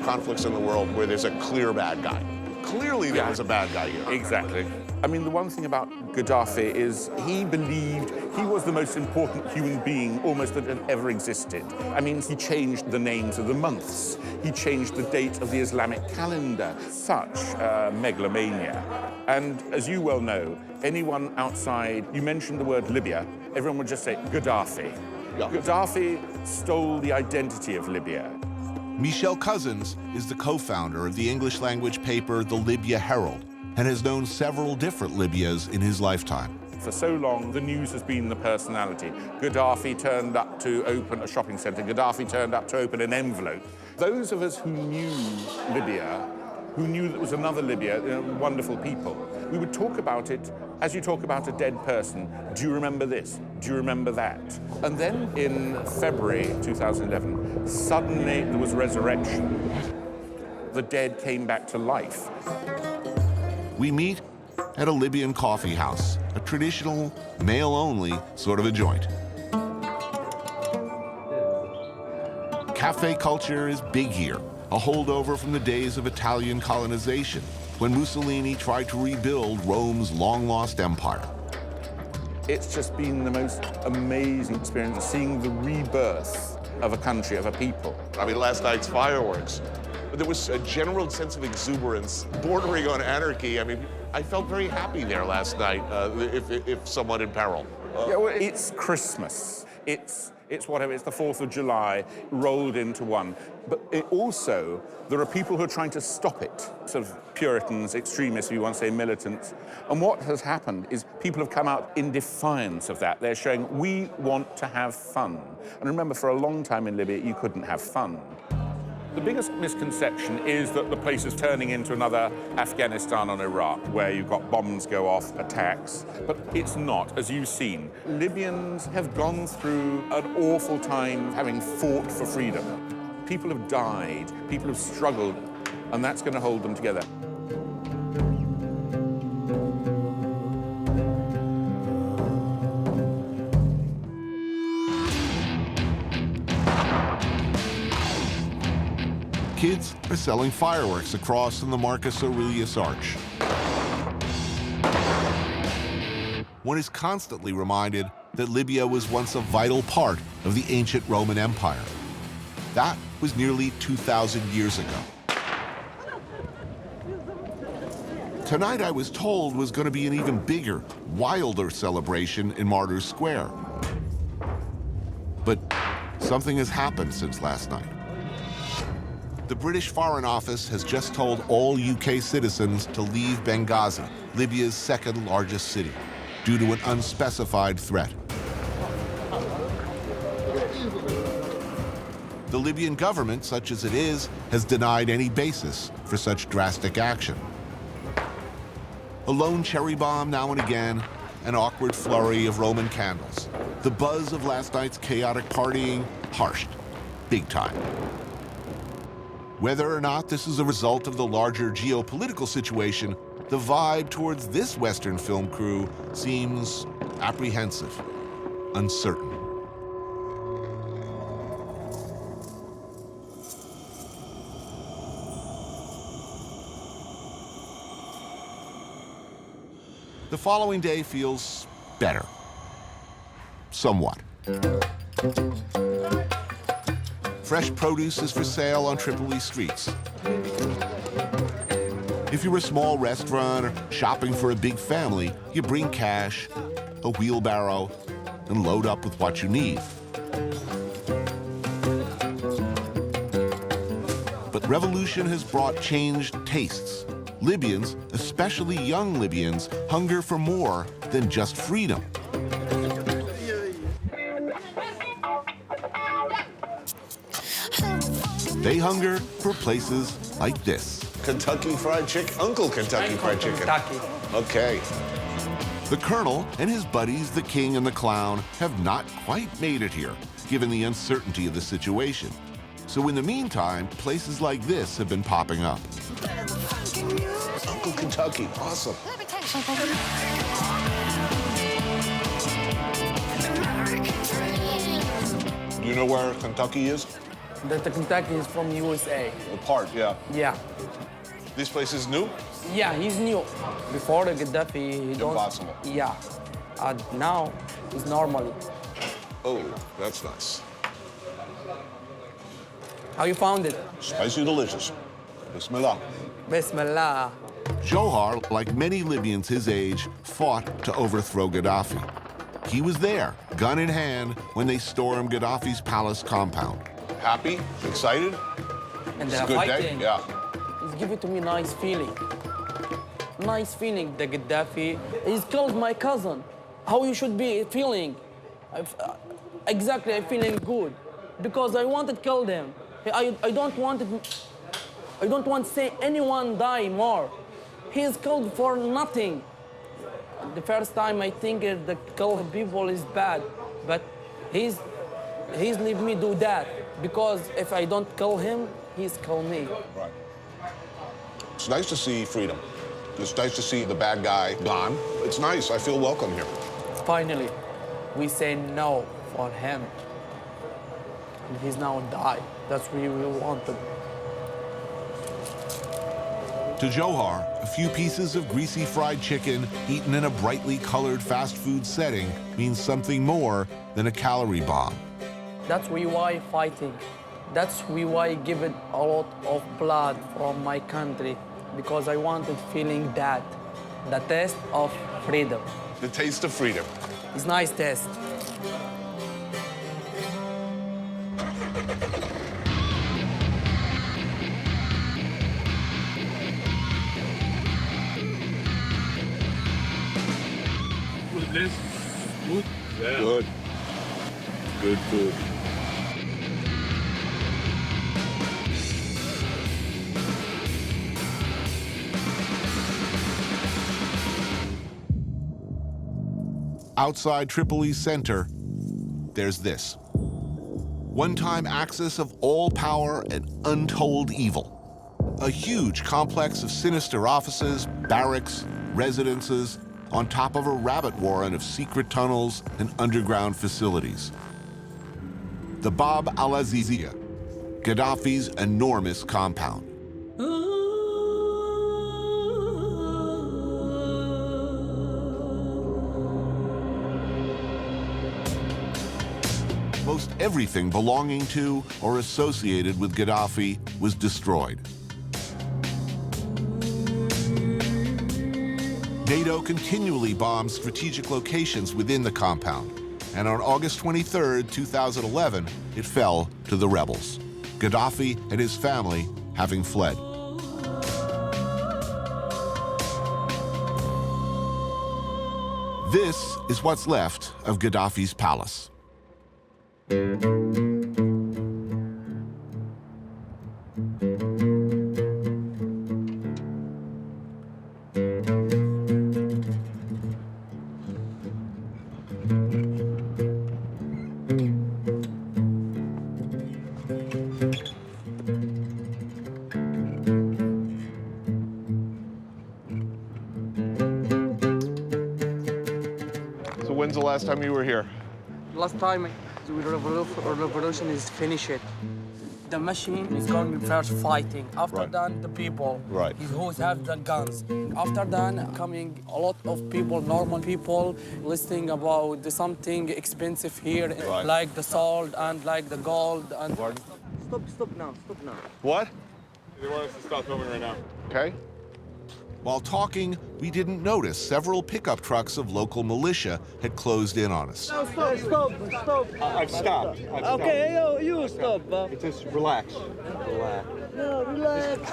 Conflicts in the world where there's a clear bad guy. Clearly there was a bad guy here. Exactly. I mean, the one thing about Gaddafi is he believed he was the most important human being almost that had ever existed. I mean, he changed the names of the months. He changed the date of the Islamic calendar. Such megalomania. And as you well know, anyone outside, you mentioned the word Libya, everyone would just say Gaddafi. Yeah. Gaddafi stole the identity of Libya. Michel Cousins is the co-founder of the English-language paper The Libya Herald and has known several different Libyas in his lifetime. For so long, the news has been the personality. Gaddafi turned up to open a shopping center. Gaddafi turned up to open an envelope. Those of us who knew Libya, who knew that it was another Libya, wonderful people, we would talk about it as you talk about a dead person. Do you remember this? Do you remember that? And then in February 2011, suddenly there was resurrection. The dead came back to life. We meet at a Libyan coffee house, a traditional, male-only sort of a joint. Cafe culture is big here, a holdover from the days of Italian colonization, when Mussolini tried to rebuild Rome's long-lost empire. It's just been the most amazing experience, seeing the rebirth of a country, of a people. I mean, last night's fireworks, there was a general sense of exuberance bordering on anarchy. I mean, I felt very happy there last night, if somewhat in peril. Yeah, well, it's Christmas. It's whatever, it's the 4th of July rolled into one. But also, there are people who are trying to stop it, sort of Puritans, extremists, if you want to say militants. And what has happened is people have come out in defiance of that. They're showing, we want to have fun. And remember, for a long time in Libya, you couldn't have fun. The biggest misconception is that the place is turning into another Afghanistan and Iraq, where you've got bombs go off, attacks. But it's not, as you've seen. Libyans have gone through an awful time having fought for freedom. People have died, people have struggled, and that's going to hold them together. Kids are selling fireworks across from the Marcus Aurelius Arch. One is constantly reminded that Libya was once a vital part of the ancient Roman Empire. That was nearly 2,000 years ago. Tonight, I was told, was going to be an even bigger, wilder celebration in Martyrs Square. But something has happened since last night. The British Foreign Office has just told all UK citizens to leave Benghazi, Libya's second largest city, due to an unspecified threat. The Libyan government, such as it is, has denied any basis for such drastic action. A lone cherry bomb now and again, an awkward flurry of Roman candles. The buzz of last night's chaotic partying harshed, big time. Whether or not this is a result of the larger geopolitical situation, the vibe towards this Western film crew seems apprehensive, uncertain. The following day feels better. Somewhat. Fresh produce is for sale on Tripoli streets. If you're a small restaurant or shopping for a big family, you bring cash, a wheelbarrow, and load up with what you need. But revolution has brought changed tastes. Libyans, especially young Libyans, hunger for more than just freedom. They hunger for places like this. Kentucky Fried Chicken? Uncle Kentucky Fried Chicken. Kentucky. Okay. The Colonel and his buddies, the King and the Clown, have not quite made it here, given the uncertainty of the situation. So in the meantime, places like this have been popping up. Uncle Kentucky, awesome. Do you know where Kentucky is? The Kentucky is from USA. The part, yeah. Yeah. This place is new? Yeah, he's new. Before the Gaddafi, he don't... Impossible. Yeah. Now, it's normally. Oh, that's nice. How you found it? Spicy delicious. Bismillah. Bismillah. Johar, like many Libyans his age, fought to overthrow Gaddafi. He was there, gun in hand, when they stormed Gaddafi's palace compound. Happy? Excited? And It's they're a good fighting. day? Yeah. It's giving to me nice feeling. Nice feeling, the Gaddafi. He's killed my cousin. How you should be feeling? Exactly, I'm feeling good. Because I wanted to kill them. I don't want to say anyone die more. He's killed for nothing. The first time I think the kill people is bad, but he's leave me do that. Because if I don't kill him, he's kill me. Right. It's nice to see freedom. It's nice to see the bad guy gone. It's nice. I feel welcome here. Finally, we say no for him. And he's now died. That's what we wanted. To Johar, a few pieces of greasy fried chicken eaten in a brightly colored fast food setting means something more than a calorie bomb. That's why fighting. That's why I give it a lot of blood from my country, because I wanted feeling that, the taste of freedom. The taste of freedom. It's nice taste. Good. Good. Good food. Outside Tripoli's center, there's this. One-time axis of all power and untold evil. A huge complex of sinister offices, barracks, residences, on top of a rabbit warren of secret tunnels and underground facilities. The Bab al-Azizia, Gaddafi's enormous compound. Most everything belonging to or associated with Gaddafi was destroyed. NATO continually bombed strategic locations within the compound, and on August 23, 2011, it fell to the rebels, Gaddafi and his family having fled. This is what's left of Gaddafi's palace. So when's the last time you were here? Last time the revolution is finished. The machine is going first fighting. After that, the people who have the guns. After that, coming a lot of people, normal people, listening about something expensive here, like the salt and like the gold. And stop now. What? They want us to stop filming right now. Okay. While talking, we didn't notice several pickup trucks of local militia had closed in on us. No, stop. I've stopped. Okay, you stop. Just relax. No, relax.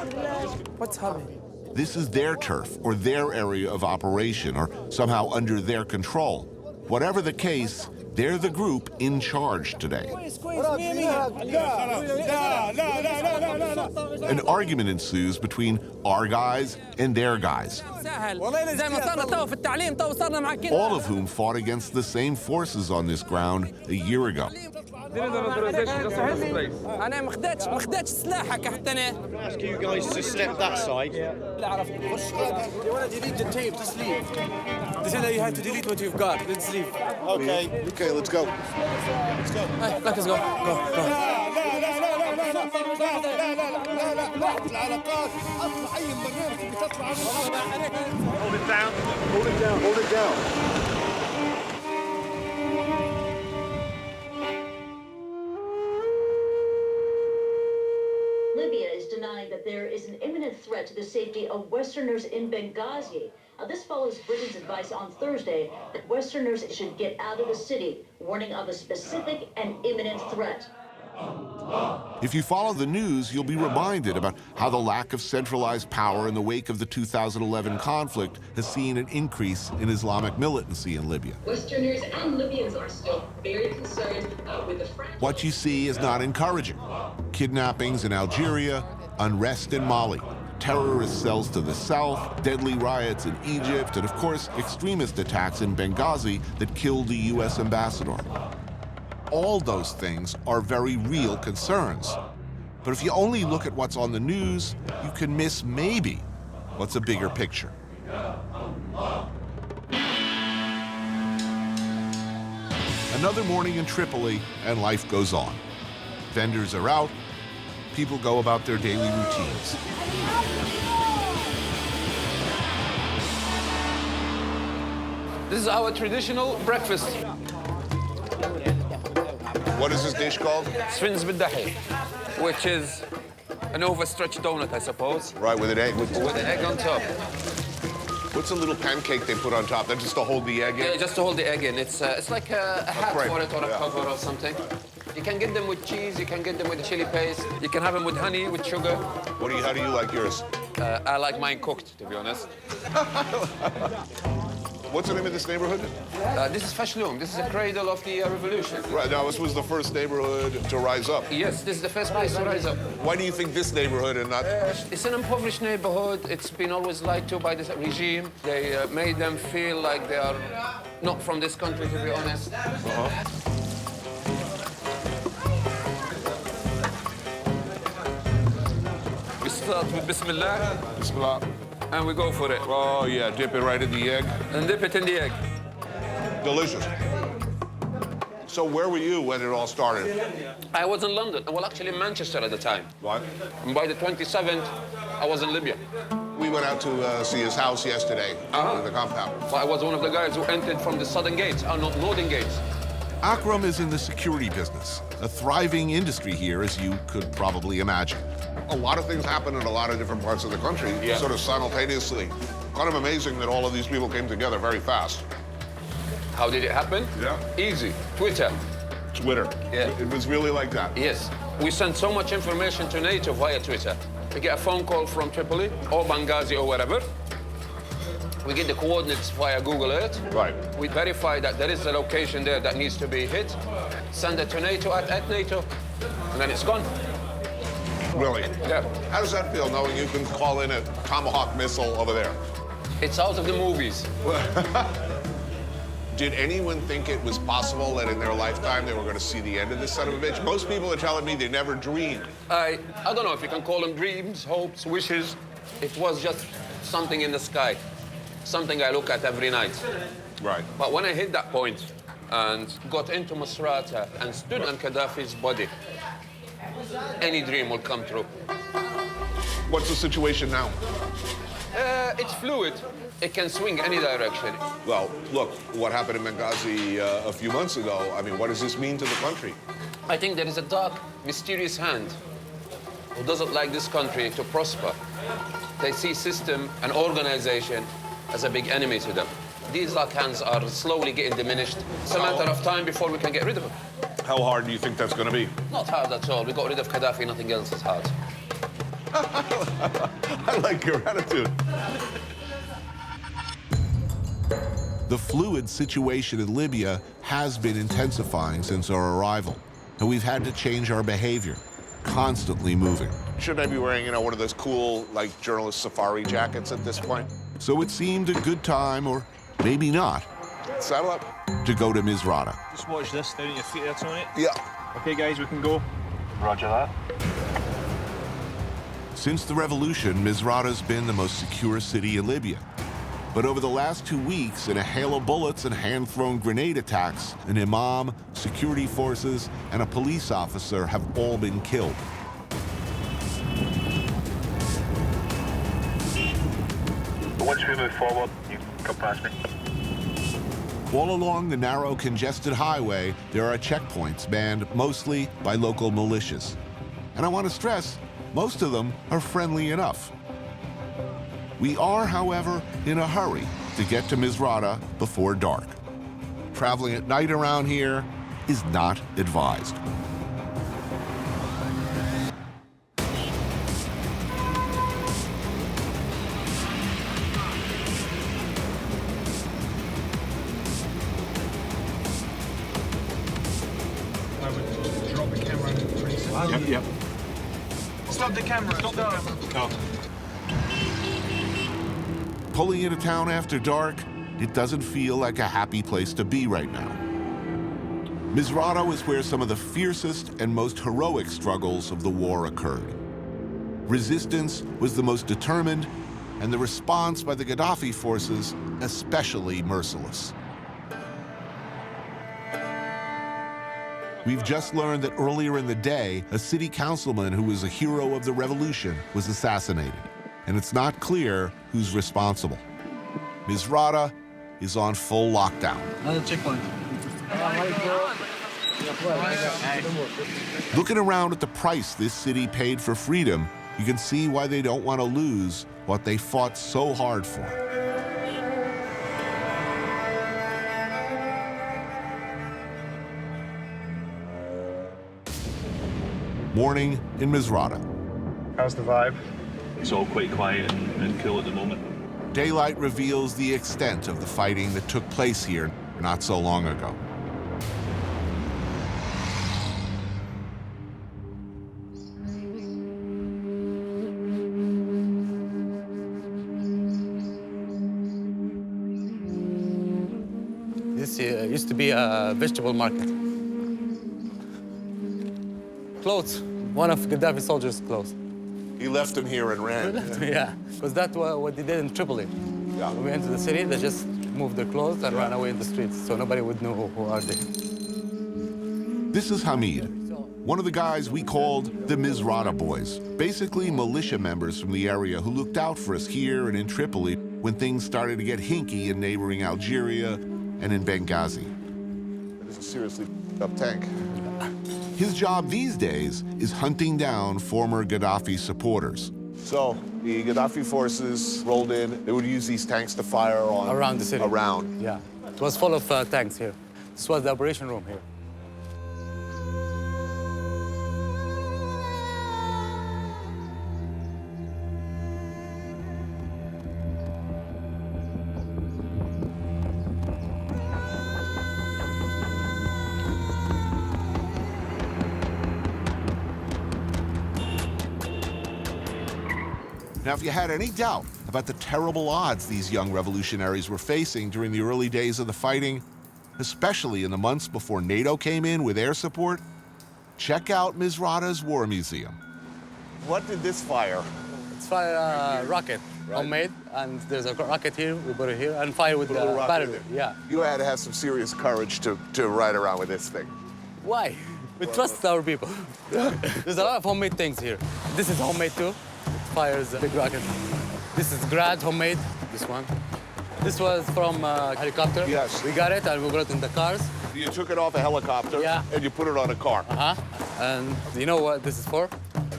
What's happening? This is their turf or their area of operation or somehow under their control. Whatever the case, they're the group in charge today. An argument ensues between our guys and their guys, all of whom fought against the same forces on this ground a year ago. I'm ask you guys to step that side. You have to delete what you've got. Let's leave. Okay, let's go. Let's go. Go. Hold it down. Hold it down. Libya is denying that there is an imminent threat to the safety of Westerners in Benghazi. This follows Britain's advice on Thursday that Westerners should get out of the city, warning of a specific and imminent threat. If you follow the news, you'll be reminded about how the lack of centralized power in the wake of the 2011 conflict has seen an increase in Islamic militancy in Libya. Westerners and Libyans are still very concerned with the What you see is not encouraging. Kidnappings in Algeria, unrest in Mali, terrorist cells to the south, deadly riots in Egypt, and of course, extremist attacks in Benghazi that killed the U.S. ambassador. All those things are very real concerns. But if you only look at what's on the news, you can miss maybe what's a bigger picture. Another morning in Tripoli, and life goes on. Vendors are out, people go about their daily routines. This is our traditional breakfast. What is this dish called? Sfins b'dahi, which is an overstretched donut, I suppose. Right, with an egg. With an egg on top. What's a little pancake they put on top? That's just to hold the egg in? Yeah, just to hold the egg in. It's like a hat crepe. for it or a cover or something. You can get them with cheese, you can get them with chili paste, you can have them with honey, with sugar. How do you like yours? I like mine cooked, to be honest. What's the name of this neighborhood? This is Fashloom. This is the cradle of the revolution. Right, now this was the first neighborhood to rise up. Yes, this is the first place to rise up. Why do you think this neighborhood and not... It's an impoverished neighborhood. It's been always lied to by this regime. They made them feel like they are not from this country, to be honest. We start with Bismillah. Bismillah. And we go for it. Oh, yeah, dip it right in the egg. And dip it in the egg. Delicious. So where were you when it all started? I was in London. Well, actually in Manchester at the time. What? And by the 27th, I was in Libya. We went out to see his house yesterday, in the compound. So I was one of the guys who entered from the southern gates, northern gates. Akram is in the security business, a thriving industry here, as you could probably imagine. A lot of things happen in a lot of different parts of the country, sort of simultaneously. Kind of amazing that all of these people came together very fast. How did it happen? Yeah. Easy. Twitter. Twitter. Yeah. It was really like that. Yes. We sent so much information to NATO via Twitter. We get a phone call from Tripoli or Benghazi or wherever. We get the coordinates via Google Earth. Right. We verify that there is a location there that needs to be hit. Send it to NATO at NATO, and then it's gone. Really? Yeah. How does that feel, knowing you can call in a Tomahawk missile over there? It's out of the movies. Did anyone think it was possible that in their lifetime they were going to see the end of this son of a bitch? Most people are telling me they never dreamed. I don't know if you can call them dreams, hopes, wishes. It was just something in the sky, something I look at every night. Right. But when I hit that point and got into Misrata and stood on Gaddafi's body, any dream will come true. What's the situation now? It's fluid. It can swing any direction. Well, look, what happened in Benghazi a few months ago, I mean, what does this mean to the country? I think there is a dark, mysterious hand who doesn't like this country to prosper. They see system and organization as a big enemy to them. These dark hands are slowly getting diminished. It's a matter of time before we can get rid of them. How hard do you think that's going to be? Not hard at all. We got rid of Gaddafi, nothing else is hard. I like your attitude. The fluid situation in Libya has been intensifying since our arrival, and we've had to change our behavior, constantly moving. Shouldn't I be wearing, you know, one of those cool, like, journalist safari jackets at this point? So it seemed a good time, or maybe not, saddle up, to go to Misrata. Just watch this down at your feet there, Tony. Yeah. Okay, guys, we can go. Roger that. Since the revolution, Misrata's been the most secure city in Libya. But over the last 2 weeks, in a hail of bullets and hand-thrown grenade attacks, an imam, security forces, and a police officer have all been killed. Once we move forward, you can come past me. All along the narrow, congested highway, there are checkpoints manned mostly by local militias. And I want to stress, most of them are friendly enough. We are, however, in a hurry to get to Misrata before dark. Traveling at night around here is not advised. Drop the camera in 3 seconds. Yep. Stop the camera. Stop the camera. Oh. Pulling into town after dark, it doesn't feel like a happy place to be right now. Misrata was where some of the fiercest and most heroic struggles of the war occurred. Resistance was the most determined, and the response by the Gaddafi forces especially merciless. We've just learned that earlier in the day, a city councilman who was a hero of the revolution was assassinated, and it's not clear who's responsible. Misrata is on full lockdown. Another checkpoint. Looking around at the price this city paid for freedom, you can see why they don't want to lose what they fought so hard for. Morning in Misrata. How's the vibe? It's all quite quiet and cool at the moment. Daylight reveals the extent of the fighting that took place here not so long ago. This used to be a vegetable market. Clothes. One of Gaddafi's soldiers' clothes. He left him here and ran. Yeah, because that's what they did in Tripoli. Yeah. When we entered the city, they just moved their clothes and ran away in the streets, so nobody would know who are they. This is Hamid, one of the guys we called the Misrata Boys, basically militia members from the area who looked out for us here and in Tripoli when things started to get hinky in neighboring Algeria and in Benghazi. It is a seriously up tank. His job these days is hunting down former Gaddafi supporters. So the Gaddafi forces rolled in. They would use these tanks to fire on Around the city. Around. Yeah. It was full of tanks here. This was the operation room here. Now, if you had any doubt about the terrible odds these young revolutionaries were facing during the early days of the fighting, especially in the months before NATO came in with air support, check out Misrata's War Museum. What did this fire? It's fire rocket, homemade, and there's a rocket here, we put it here, and fire with the battery. Yeah. You had to have some serious courage to ride around with this thing. Why? We trust our people. There's a lot of homemade things here. This is homemade too. Fires a big rocket. This is garage, homemade, this one. This was from a helicopter. Yes. We got it and we got it in the cars. You took it off a helicopter and you put it on a car. And you know what this is for?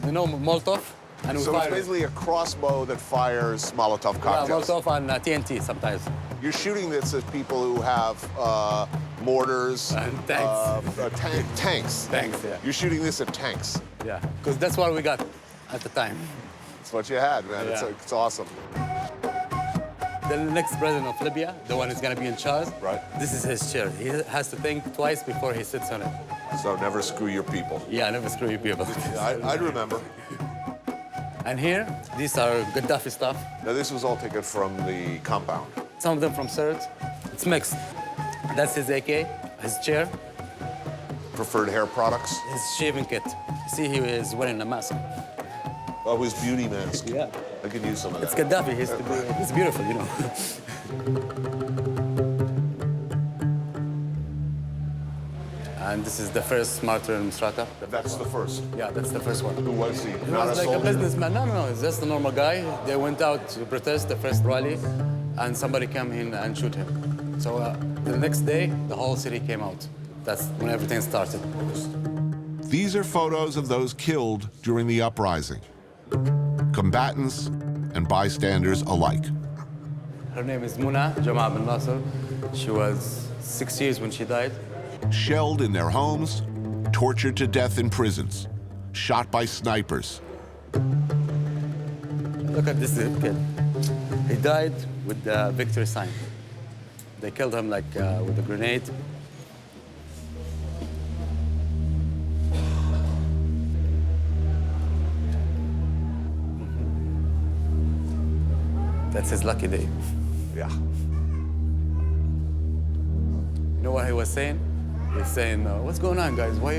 You know Molotov? And we So it's fire it. basically a crossbow that fires Molotov cocktails. Yeah, Molotov and TNT sometimes. You're shooting this at people who have mortars. And tanks. Tanks. Tanks, yeah. You're shooting this at tanks. Yeah, because that's what we got at the time. That's what you had, man. Yeah. It's awesome. The next president of Libya, the one who's going to be in charge, right? This is his chair. He has to think twice before he sits on it. So never screw your people. Yeah, never screw your people. I remember. And here, these are Gaddafi stuff. Now, this was all taken from the compound. Some of them from Sirte. It's mixed. That's his AK, his chair. Preferred hair products? His shaving kit. See, he is wearing a mask. Oh, his beauty mask. Yeah. I could use some of It's that. Gaddafi. He's beautiful, you know. And this is the first martyr in Misrata. That's the first? Yeah, that's the first one. Who was he? He Not was like a soldier? businessman. No, he's just a normal guy. They went out to protest the first rally, and somebody came in and shoot him. So the next day, the whole city came out. That's when everything started. These are photos of those killed during the uprising, combatants and bystanders alike. Her name is Muna Jamaa bin Nasser. She was 6 years when she died. Shelled in their homes, tortured to death in prisons, shot by snipers. Look at this kid. He died with the victory sign. They killed him like with a grenade. That's his lucky day. Yeah. You know what he was saying? He's saying, "What's going on, guys? Why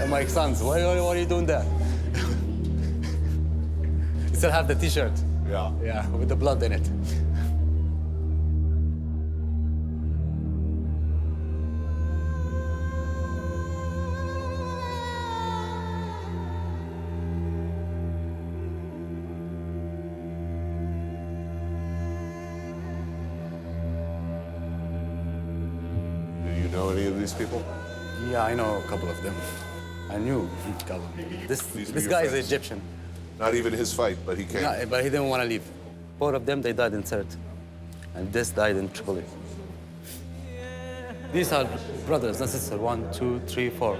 my sons? Why are you doing that?" He still have the T-shirt. Yeah. Yeah, with the blood in it. Do you know any of these people? Yeah, I know a couple of them. I knew a couple. This your guy is friends? Egyptian. Not even his fight, but he came. Yeah, but he didn't want to leave. 4 of them, they died in Sirte. And this died in Tripoli. These are brothers and sisters, 1, 2, 3, 4.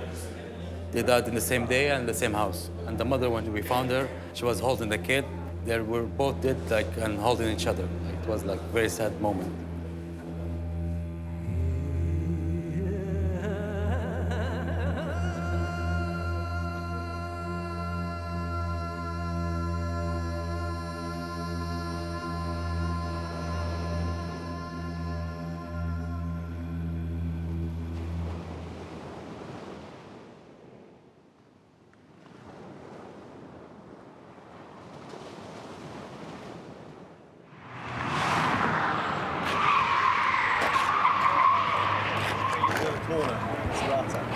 They died in the same day and the same house. And the mother, when we found her, she was holding the kid. They were both dead, like, and holding each other. It was like a very sad moment.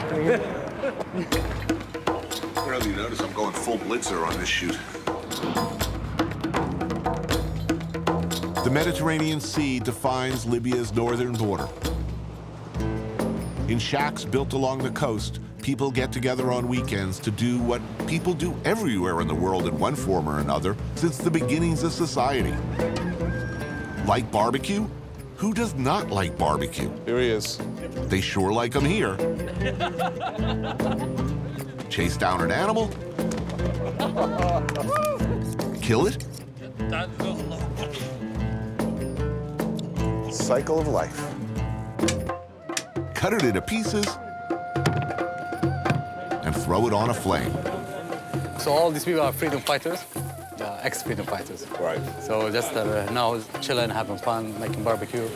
I don't know if you notice, I'm going full blitzer on this shoot. The Mediterranean Sea defines Libya's northern border. In shacks built along the coast, people get together on weekends to do what people do everywhere in the world in one form or another since the beginnings of society. Like barbecue? Who does not like barbecue? Here he is. They sure like them here. Chase down an animal? Kill it? Cycle of life. Cut it into pieces and throw it on a flame. So all these people are freedom fighters, ex-freedom fighters. Right. So just now chilling, having fun, making barbecue.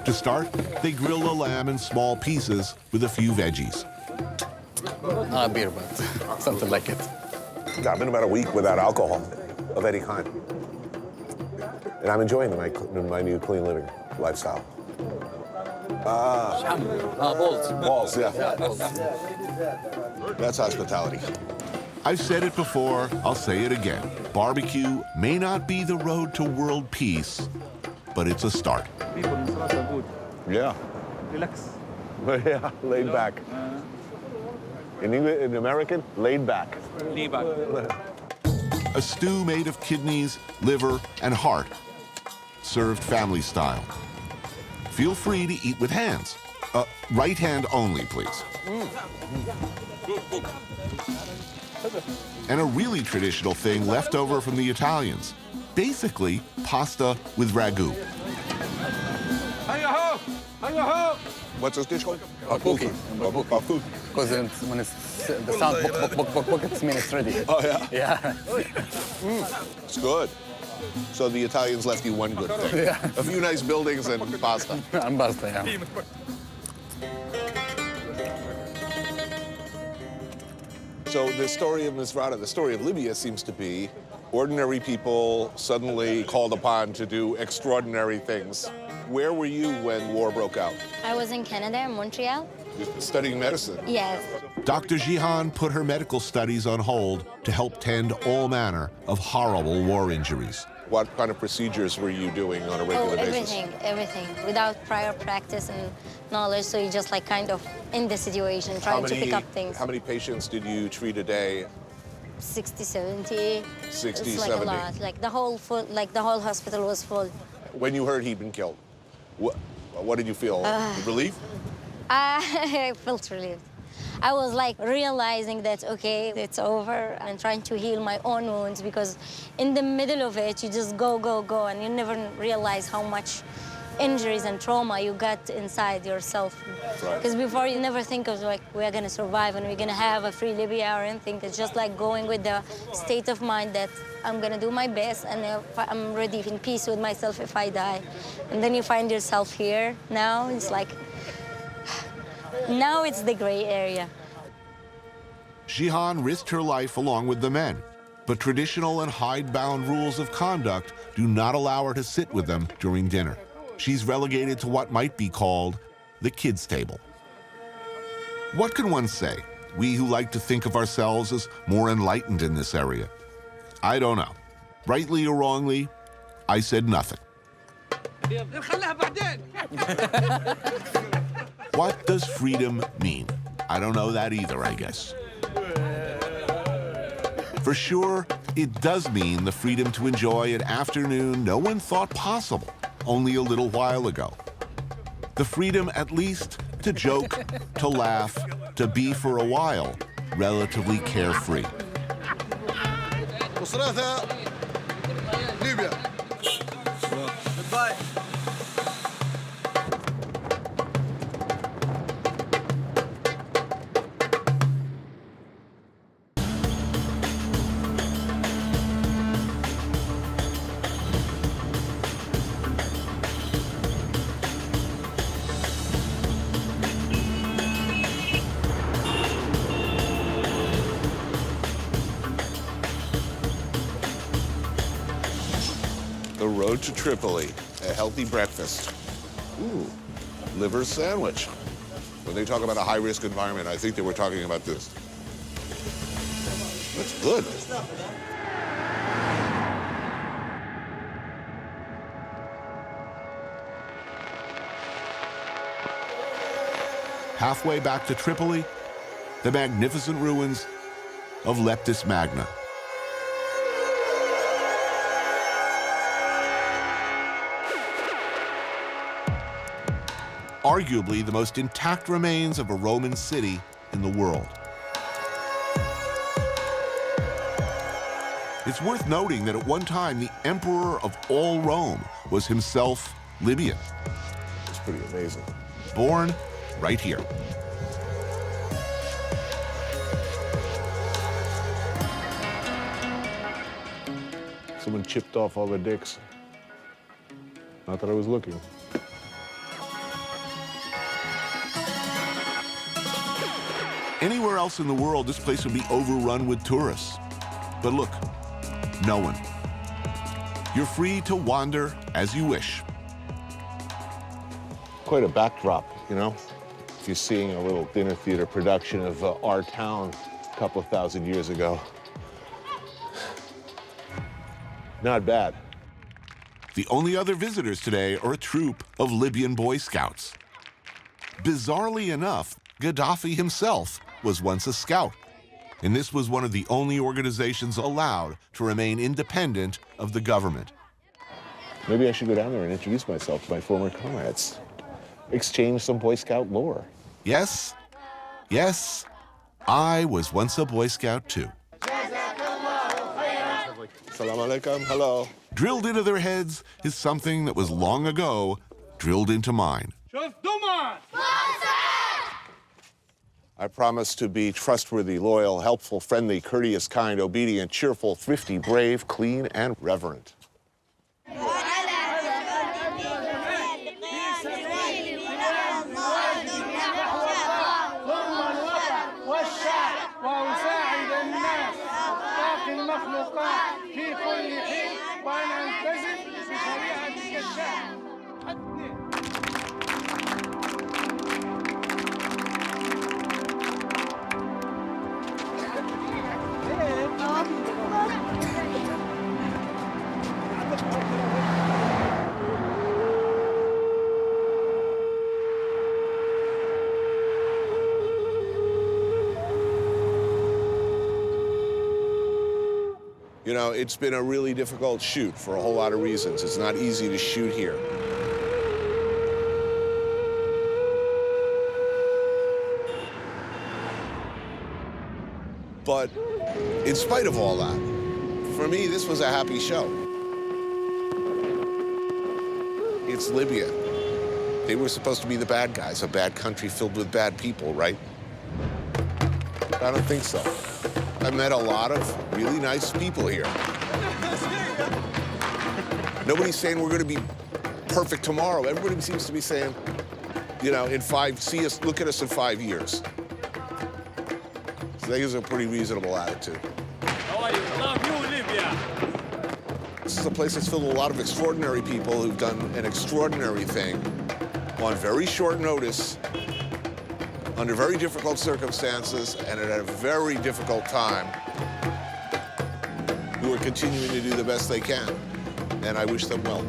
To start, they grill the lamb in small pieces with a few veggies. Not a beer, but something like it. Yeah, I've been about a week without alcohol of any kind. And I'm enjoying my new clean living lifestyle. Balls. Balls, yeah. Balls. That's hospitality. I've said it before, I'll say it again. Barbecue may not be the road to world peace, but it's a start. People in Misrata are good. Yeah. Relax. Yeah, laid back. In English, in American, laid back. Laid back. A stew made of kidneys, liver, and heart, served family style. Feel free to eat with hands. Right hand only, please. And a really traditional thing left over from the Italians. Basically, pasta with ragu. What's this dish called? Bakuki. Because when it's the sound, it means it's ready. Oh, yeah? Yeah. It's good. So the Italians left you one good thing. Yeah. A few nice buildings and pasta. And pasta, yeah. So the story of Misrata, the story of Libya seems to be ordinary people suddenly called upon to do extraordinary things. Where were you when war broke out? I was in Canada, in Montreal. Studying medicine? Yes. Dr. Jihan put her medical studies on hold to help tend all manner of horrible war injuries. What kind of procedures were you doing on a regular basis? Everything, without prior practice and knowledge, so you just like kind of in the situation, trying to pick up things. How many patients did you treat a day? 60, 70. 60, it's like 70. a lot. Like the whole hospital was full. When you heard he'd been killed, what did you feel? Relief? I felt relieved. I was like realizing that, okay, it's over, and trying to heal my own wounds, because in the middle of it, you just go, and you never realize how much injuries and trauma you got inside yourself. Because before, you never think of like, we're gonna survive and we're gonna have a free Libya or anything. It's just like going with the state of mind that I'm gonna do my best, and I'm ready in peace with myself if I die. And then you find yourself here now, it's like, now it's the gray area. Jihan risked her life along with the men, but traditional and hidebound rules of conduct do not allow her to sit with them during dinner. She's relegated to what might be called the kids' table. What can one say, we who like to think of ourselves as more enlightened in this area? I don't know. Rightly or wrongly, I said nothing. What does freedom mean? I don't know that either, I guess. For sure, it does mean the freedom to enjoy an afternoon no one thought possible only a little while ago. The freedom, at least, to joke, to laugh, to be for a while relatively carefree. Misrata, Libya. Goodbye. The road to Tripoli, a healthy breakfast. Ooh, liver sandwich. When they talk about a high-risk environment, I think they were talking about this. That's good. Halfway back to Tripoli, the magnificent ruins of Lepcis Magna. Arguably the most intact remains of a Roman city in the world. It's worth noting that at one time, the emperor of all Rome was himself Libyan. It's pretty amazing. Born right here. Someone chipped off all the dicks. Not that I was looking. Anywhere else in the world, this place would be overrun with tourists. But look, no one. You're free to wander as you wish. Quite a backdrop, you know? If you're seeing a little dinner theater production of Our Town a couple of thousand years ago. Not bad. The only other visitors today are a troop of Libyan Boy Scouts. Bizarrely enough, Gaddafi himself was once a scout, and this was one of the only organizations allowed to remain independent of the government. Maybe I should go down there and introduce myself to my former comrades. Exchange some Boy Scout lore. Yes, yes, I was once a Boy Scout too. Salam alaikum, hello. Drilled into their heads is something that was long ago drilled into mine. I promise to be trustworthy, loyal, helpful, friendly, courteous, kind, obedient, cheerful, thrifty, brave, clean, and reverent. You know, it's been a really difficult shoot for a whole lot of reasons. It's not easy to shoot here. But in spite of all that, for me, this was a happy show. It's Libya. They were supposed to be the bad guys, a bad country filled with bad people, right? I don't think so. I met a lot of really nice people here. Nobody's saying we're going to be perfect tomorrow. Everybody seems to be saying, you know, look at us in 5 years. So that is a pretty reasonable attitude. How are you? Love you, Libya. This is a place that's filled with a lot of extraordinary people who've done an extraordinary thing on very short notice, under very difficult circumstances, and at a very difficult time, who are continuing to do the best they can. And I wish them well.